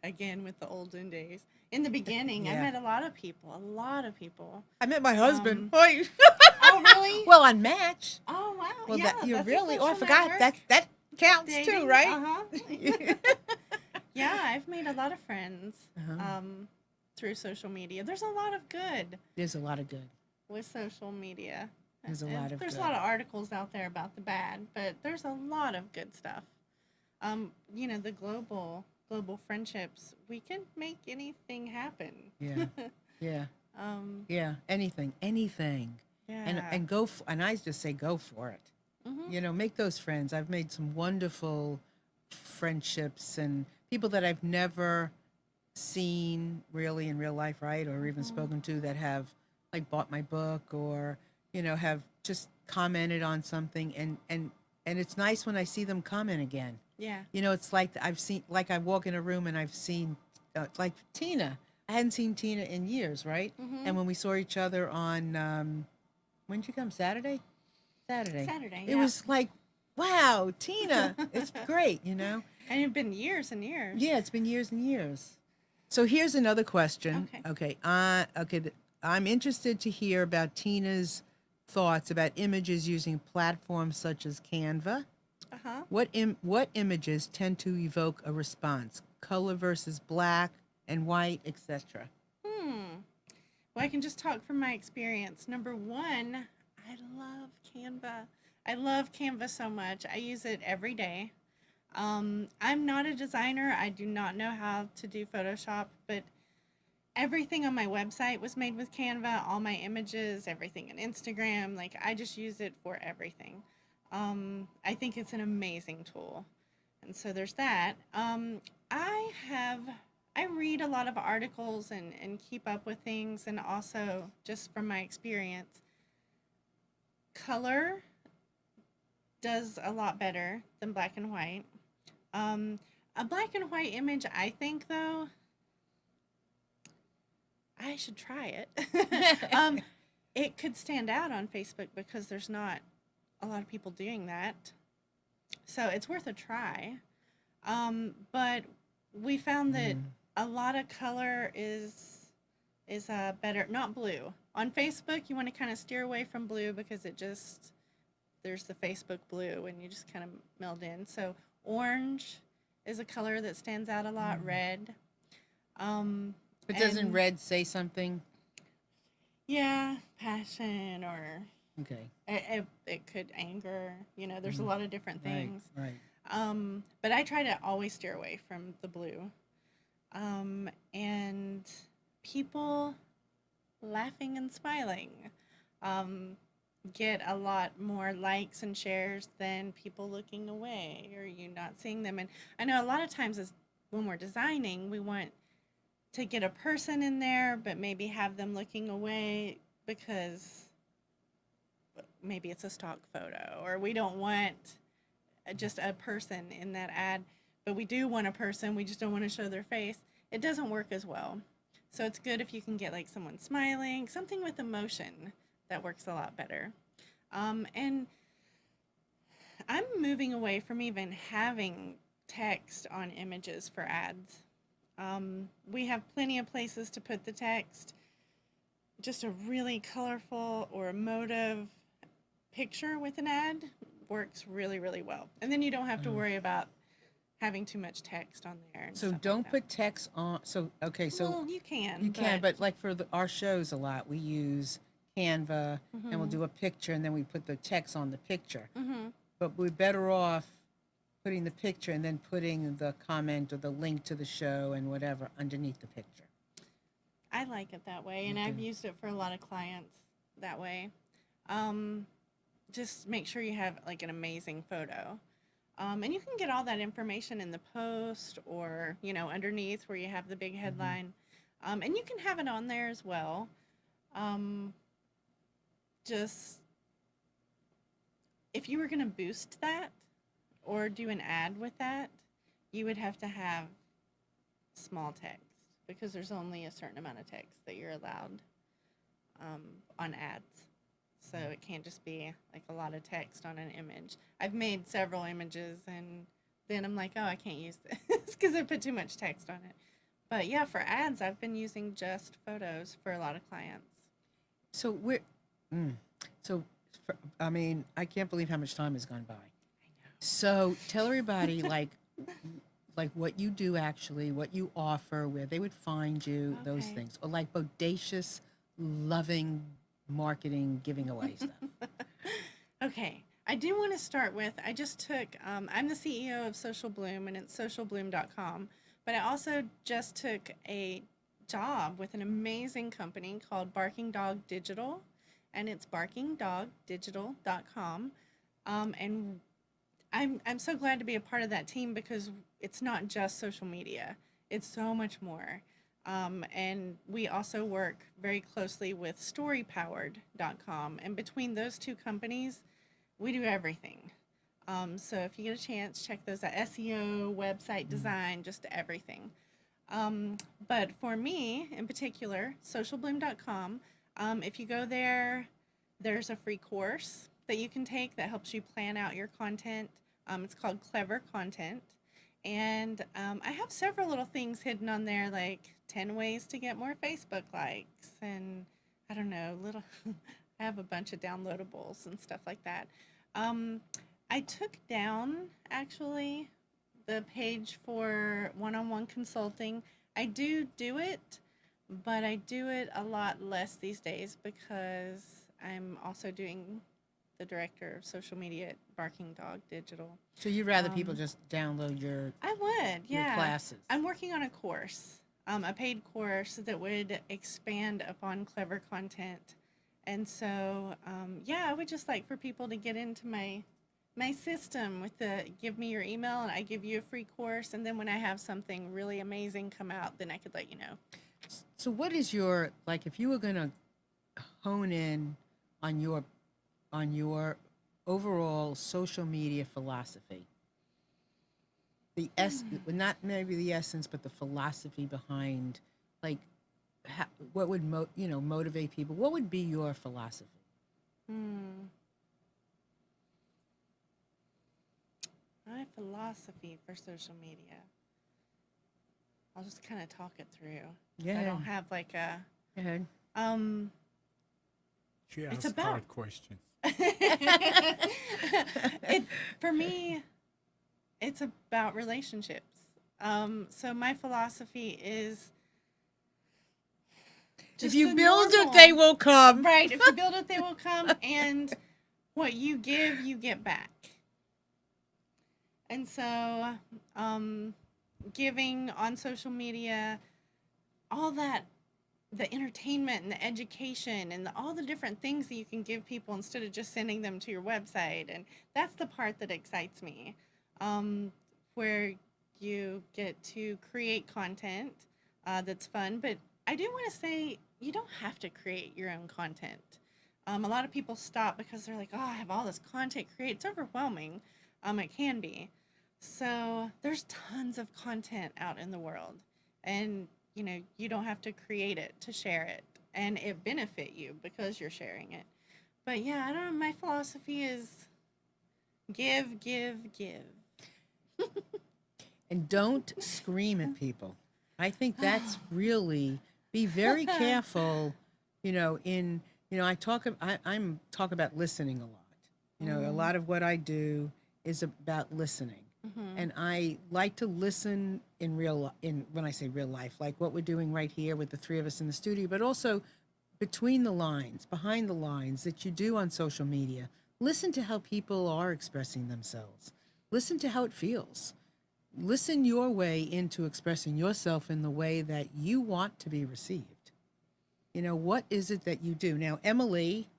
Speaker 3: Again, with the olden days. In the beginning, I
Speaker 1: Yeah.
Speaker 3: met a lot of people.
Speaker 1: I met my husband.
Speaker 3: Oh, really?
Speaker 1: Well, on Match.
Speaker 3: Oh, wow.
Speaker 1: Well,
Speaker 3: yeah,
Speaker 1: you're
Speaker 3: that's a
Speaker 1: really. Oh, I
Speaker 3: social
Speaker 1: forgot.
Speaker 3: network.
Speaker 1: That counts
Speaker 3: Dating,
Speaker 1: too, right?
Speaker 3: Uh-huh. Yeah, I've made a lot of friends
Speaker 1: Uh-huh.
Speaker 3: through social media. There's a lot of good
Speaker 1: There's a lot of good.
Speaker 3: with social media.
Speaker 1: There's a
Speaker 3: And
Speaker 1: lot of
Speaker 3: There's
Speaker 1: good.
Speaker 3: a lot of articles out there about the bad, but there's a lot of good stuff. The global friendships, we can make anything happen.
Speaker 1: Yeah. Yeah.
Speaker 3: um,
Speaker 1: Yeah. Anything.
Speaker 3: yeah.
Speaker 1: And and I just say go for it. Make those friends. I've made some wonderful friendships and people that I've never seen really in real life, right? Or even spoken to, that have like bought my book, or, have just commented on something. And it's nice when I see them comment again.
Speaker 3: Yeah.
Speaker 1: It's like I walk in a room and I've seen, like Tina. I hadn't seen Tina in years, right? And when we saw each other on, when did you come? Saturday.
Speaker 3: Saturday,
Speaker 1: It
Speaker 3: yeah.
Speaker 1: was like, wow, Tina, it's great,
Speaker 3: And it's been years and years.
Speaker 1: Yeah, it's been years and years. So here's another question.
Speaker 3: Okay.
Speaker 1: I'm interested to hear about Tina's thoughts about images using platforms such as Canva.
Speaker 3: Uh-huh.
Speaker 1: What images tend to evoke a response? Color versus black and white, etc.
Speaker 3: Well, I can just talk from my experience. Number one, I love Canva. I love Canva so much. I use it every day. I'm not a designer. I do not know how to do Photoshop, but everything on my website was made with Canva. All my images, everything on Instagram. Like, I just use it for everything. I think it's an amazing tool. And so there's that. I I read a lot of articles and keep up with things, and also just from my experience, color does a lot better than black and white. A black and white image, I think, though, I should try it. It could stand out on Facebook because there's not a lot of people doing that. So it's worth a try. But we found that a lot of color is better, not blue. On Facebook, you want to kind of steer away from blue because there's the Facebook blue and you just kind of meld in. So orange is a color that stands out a lot, red.
Speaker 1: But doesn't red say something?
Speaker 3: Yeah, passion, or
Speaker 1: Okay.
Speaker 3: it could anger. There's a lot of different things.
Speaker 1: Right.
Speaker 3: But I try to always steer away from the blue. And people laughing and smiling get a lot more likes and shares than people looking away or you not seeing them. And I know a lot of times when we're designing, we want to get a person in there, but maybe have them looking away because maybe it's a stock photo, or we don't want just a person in that ad, but we do want a person, we just don't want to show their face. It doesn't work as well. So it's good if you can get like someone smiling, something with emotion. That works a lot better. And I'm moving away from even having text on images for ads. We have plenty of places to put the text. Just a really colorful or emotive picture with an ad works really, really well. And then you don't have to worry about having too much text on there. And
Speaker 1: So
Speaker 3: stuff
Speaker 1: don't
Speaker 3: like that.
Speaker 1: put text on. So, okay. So
Speaker 3: Well, you can.
Speaker 1: you can, but like for our shows a lot, we use Canva and we'll do a picture and then we put the text on the picture. But we're better off putting the picture and then putting the comment or the link to the show and whatever underneath the picture.
Speaker 3: I like it that way, and I've used it for a lot of clients that way. Just make sure you have like an amazing photo. And you can get all that information in the post or, underneath where you have the big headline. And you can have it on there as well. Just if you were going to boost that or do an ad with that, you would have to have small text because there's only a certain amount of text that you're allowed on ads. So it can't just be like a lot of text on an image. I've made several images and then I'm like, oh, I can't use this because I put too much text on it. But yeah, for ads, I've been using just photos for a lot of clients.
Speaker 1: So I can't believe how much time has gone by. I know. So tell everybody like what you do actually, what you offer, where they would find you, those
Speaker 3: Okay.
Speaker 1: things, or like bodacious, loving marketing, giving away stuff.
Speaker 3: Okay. I do want to start with, I just took, I'm the CEO of Social Bloom, and it's socialbloom.com, but I also just took a job with an amazing company called Barking Dog Digital, and it's barkingdogdigital.com. And I'm so glad to be a part of that team because it's not just social media. It's so much more. And we also work very closely with storypowered.com. And between those two companies, we do everything. So if you get a chance, check those out. SEO, website design, just everything. But for me in particular, socialbloom.com, if you go there, there's a free course that you can take that helps you plan out your content. It's called Clever Content. And I have several little things hidden on there, like 10 ways to get more Facebook likes. And I don't know, I have a bunch of downloadables and stuff like that. I took down, actually, the page for one-on-one consulting. I do it, but I do it a lot less these days because I'm also doing the director of social media at Barking Dog Digital.
Speaker 1: So you'd rather people just download your
Speaker 3: I would, yeah.
Speaker 1: classes.
Speaker 3: I'm working on a course, a paid course that would expand upon Clever Content. And so, I would just like for people to get into my my system with the give me your email and I give you a free course, and then when I have something really amazing come out, then I could let you know.
Speaker 1: So what is your, like, if you were going to hone in on your overall social media philosophy, not maybe the essence, but the philosophy behind, like, what would motivate people? What would be your philosophy?
Speaker 3: My philosophy for social media. I'll just kind of talk it through.
Speaker 1: Yeah.
Speaker 3: I don't have like a.
Speaker 1: Go ahead.
Speaker 2: She asks
Speaker 3: about-
Speaker 2: hard questions.
Speaker 3: For me, it's about relationships. So my philosophy is.
Speaker 1: If you build it, they will come.
Speaker 3: Right. If you build it, they will come. And what you give, you get back. And so, giving on social media, all that, the entertainment and the education and all the different things that you can give people instead of just sending them to your website. And that's the part that excites me, where you get to create content that's fun. But I do want to say, you don't have to create your own content. A lot of people stop because they're like, oh, I have all this content created. It's overwhelming. It can be. So there's tons of content out in the world. And, you don't have to create it to share it. And it benefit you because you're sharing it. But yeah, I don't know. My philosophy is give, give, give.
Speaker 1: And don't scream at people. I think that's really, be very careful, I'm talk about listening a lot. A lot of what I do is about listening. And I like to listen when I say real life, like what we're doing right here with the three of us in the studio, but also between the lines, behind the lines that you do on social media. Listen to how people are expressing themselves. Listen to how it feels. Listen your way into expressing yourself in the way that you want to be received. What is it that you do? Now, Emily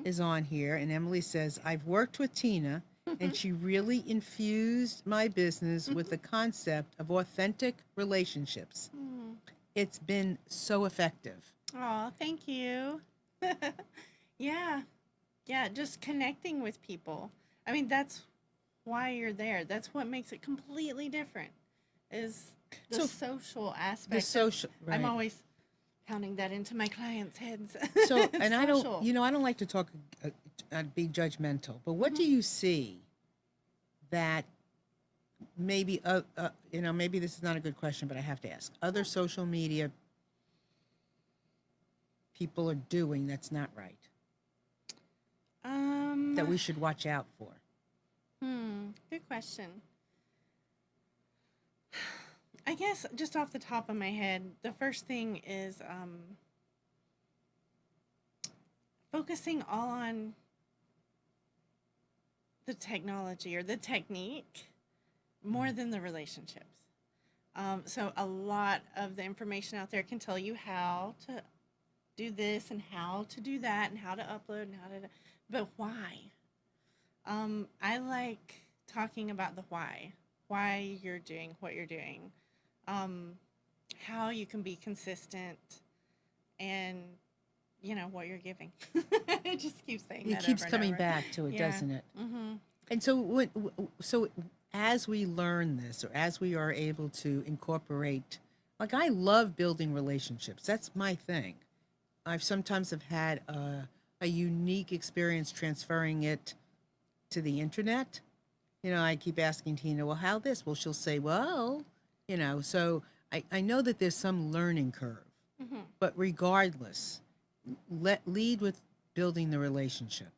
Speaker 1: is on here, and Emily says, I've worked with Tina, and she really infused my business with the concept of authentic relationships. It's been so effective.
Speaker 3: Oh, thank you. Yeah. Yeah, just connecting with people. I mean, that's why you're there. That's what makes it completely different, is the social aspect.
Speaker 1: The social, right.
Speaker 3: I'm always pounding that into my clients' heads.
Speaker 1: So, and I
Speaker 3: Social.
Speaker 1: I don't like to talk, be judgmental, but what do you see that maybe, maybe this is not a good question, but I have to ask, other social media people are doing that's not right, that we should watch out for?
Speaker 3: Good question. I guess just off the top of my head, the first thing is focusing all on the technology or the technique more than the relationships. So a lot of the information out there can tell you how to do this and how to do that and how to upload and how to, but why? I like talking about the why you're doing what you're doing, how you can be consistent, and what you're giving. It just keeps saying that.
Speaker 1: It keeps
Speaker 3: over and
Speaker 1: coming
Speaker 3: over.
Speaker 1: back to it,
Speaker 3: Yeah.
Speaker 1: doesn't it? And so as we learn this, or as we are able to incorporate, like, I love building relationships. That's my thing. I've sometimes have had a unique experience transferring it to the internet. I keep asking Tina, well, how this? Well, she'll say, well, so I know that there's some learning curve, but regardless, lead with building the relationship.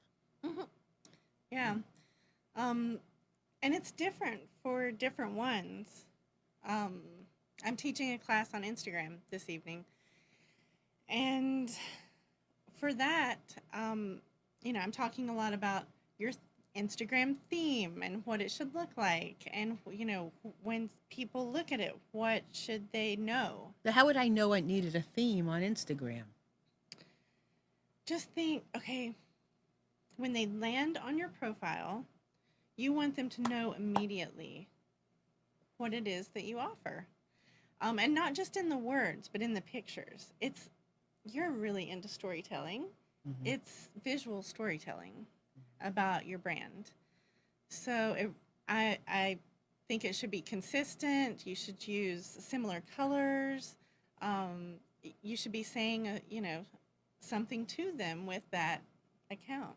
Speaker 3: Yeah. And it's different for different ones. I'm teaching a class on Instagram this evening. And for that, I'm talking a lot about your Instagram theme and what it should look like. And, when people look at it, what should they know?
Speaker 1: How would I know I needed a theme on Instagram?
Speaker 3: Just think, okay, when they land on your profile, you want them to know immediately what it is that you offer. And not just in the words, but in the pictures. You're really into storytelling.
Speaker 1: Mm-hmm.
Speaker 3: It's visual storytelling about your brand. So I think it should be consistent. You should use similar colors. You should be saying, something to them with that account.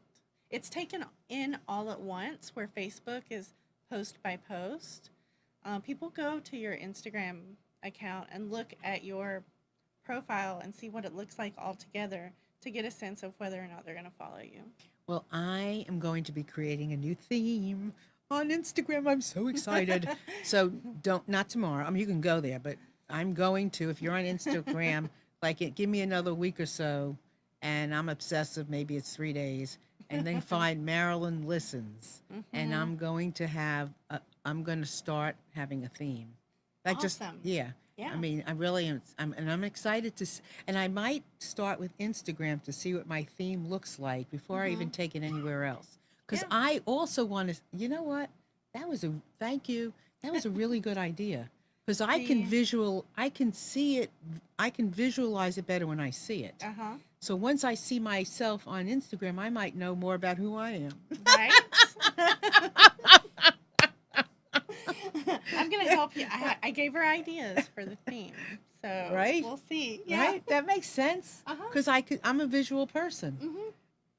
Speaker 3: It's taken in all at once, where Facebook is post by post. People go to your Instagram account and look at your profile and see what it looks like all together to get a sense of whether or not they're going to follow you.
Speaker 1: Well, I am going to be creating a new theme on Instagram. I'm so excited. So not tomorrow. I mean, you can go there, but I'm going to, if you're on Instagram, give me another week or so, and I'm obsessive. Maybe it's 3 days, and then find Marilyn Listens, and I'm going to I'm going to start having a theme.
Speaker 3: Awesome.
Speaker 1: Yeah. I mean, I really am, I'm excited and I might start with Instagram to see what my theme looks like before I even take it anywhere else. Because I also want to, you know what? Thank you. That was a really good idea. Because I can see it, I can visualize it better when I see it.
Speaker 3: Uh-huh.
Speaker 1: So once I see myself on Instagram, I might know more about who I am.
Speaker 3: Right? I'm going to help you. I gave her ideas for the theme. So
Speaker 1: right?
Speaker 3: We'll see. Yeah.
Speaker 1: Right? That makes sense. Because I'm a visual person.
Speaker 3: Mm-hmm.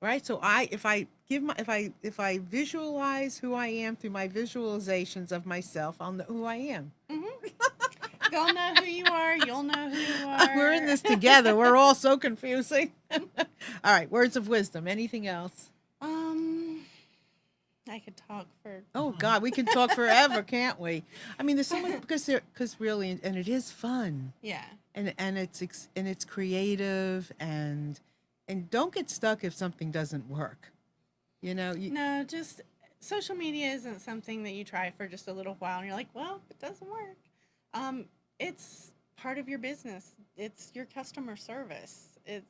Speaker 1: Right? So if I visualize who I am through my visualizations of myself, I'll know who I am.
Speaker 3: Mm-hmm. They'll know who you are. You'll know who you are.
Speaker 1: We're in this together. We're all so confusing. All right. Words of wisdom. Anything else?
Speaker 3: I could talk for.
Speaker 1: Oh God, we can talk forever, can't we? I mean, there's so much because really, and it is fun.
Speaker 3: Yeah.
Speaker 1: And it's creative and don't get stuck if something doesn't work.
Speaker 3: No, just social media isn't something that you try for just a little while and you're like, well, it doesn't work. It's part of your business. It's your customer service. I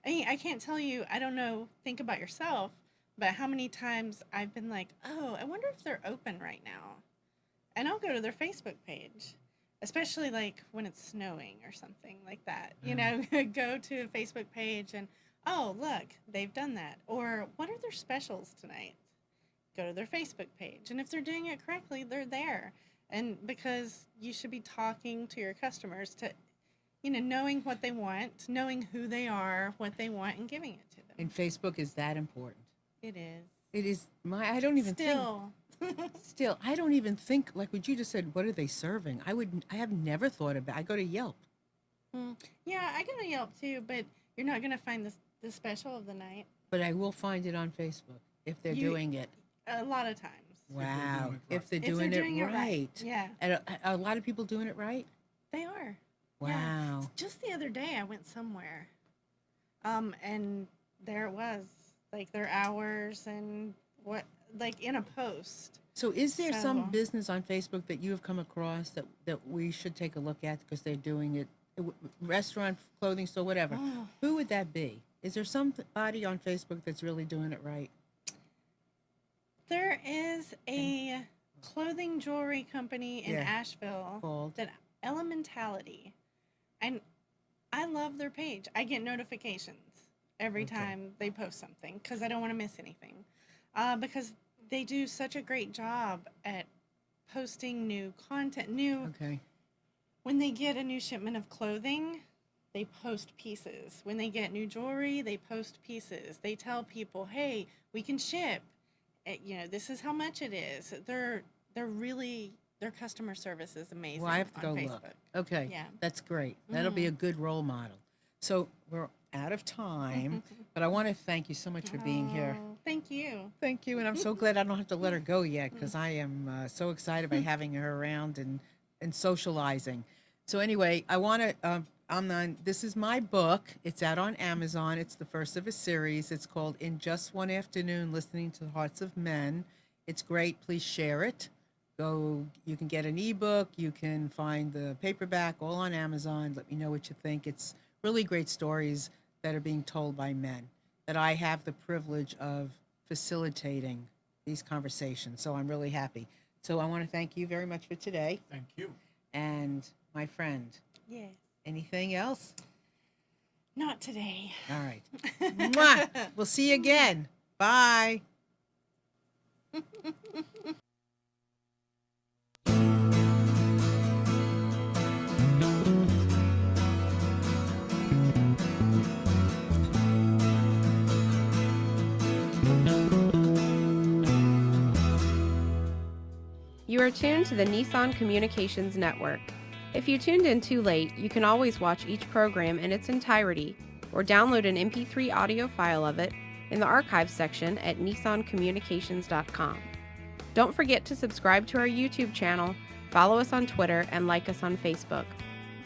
Speaker 3: mean, I can't tell you, I don't know, think about yourself, but how many times I've been like, oh, I wonder if they're open right now. And I'll go to their Facebook page, especially like when it's snowing or something like that. Go to a Facebook page and, oh, look, they've done that. Or what are their specials tonight? Go to their Facebook page. And if they're doing it correctly, they're there. And because you should be talking to your customers to, knowing what they want, knowing who they are, what they want, and giving it to them.
Speaker 1: And Facebook is that important.
Speaker 3: It is.
Speaker 1: It is. I don't even think. Still, I don't even think, like what you just said, what are they serving? I have never thought about. I go to Yelp.
Speaker 3: Yeah, I go to Yelp too, but you're not going to find the special of the night.
Speaker 1: But I will find it on Facebook if they're doing it.
Speaker 3: A lot of times.
Speaker 1: Wow. If they're doing it right.
Speaker 3: Yeah.
Speaker 1: And a lot of people doing it right?
Speaker 3: They are.
Speaker 1: Wow.
Speaker 3: Yeah. Just the other day I went somewhere. And there it was. Like their hours and what, like in a post.
Speaker 1: So is there some business on Facebook that you have come across that we should take a look at because they're doing it, restaurant, clothing store, whatever?
Speaker 3: Oh.
Speaker 1: Who would that be? Is there somebody on Facebook that's really doing it right?
Speaker 3: There is a clothing jewelry company in Asheville
Speaker 1: called
Speaker 3: Elementality. And I love their page. I get notifications every time they post something because I don't want to miss anything. Because they do such a great job at posting new content. When they get a new shipment of clothing, they post pieces. When they get new jewelry, they post pieces. They tell people, hey, we can ship. This is how much it is. They're really, their customer service is amazing.
Speaker 1: Well, I have to go
Speaker 3: Facebook.
Speaker 1: look. Okay.
Speaker 3: Yeah.
Speaker 1: That's great. That'll be a good role model. So we're out of time, but I want to thank you so much for being here.
Speaker 3: Thank you.
Speaker 1: Thank you. And I'm so glad I don't have to let her go yet because I am so excited by having her around and socializing. So anyway, I want to, this is my book. It's out on Amazon. It's the first of a series. It's called In Just One Afternoon, Listening to the Hearts of Men. It's great. Please share it. You can get an ebook. You can find the paperback all on Amazon. Let me know what you think. It's really great stories that are being told by men that I have the privilege of facilitating these conversations. So I'm really happy. So I want to thank you very much for today.
Speaker 2: Thank you.
Speaker 1: And my friend,
Speaker 3: Yeah.
Speaker 1: anything else?
Speaker 3: Not today.
Speaker 1: All right. Mwah! We'll see you again. Bye.
Speaker 4: You are tuned to the Nissan Communications Network. If you tuned in too late, you can always watch each program in its entirety or download an MP3 audio file of it in the archives section at nissancommunications.com. Don't forget to subscribe to our YouTube channel, follow us on Twitter, and like us on Facebook.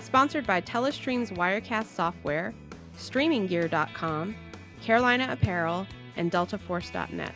Speaker 4: Sponsored by Telestream's Wirecast software, StreamingGear.com, Carolina Apparel, and DeltaForce.net.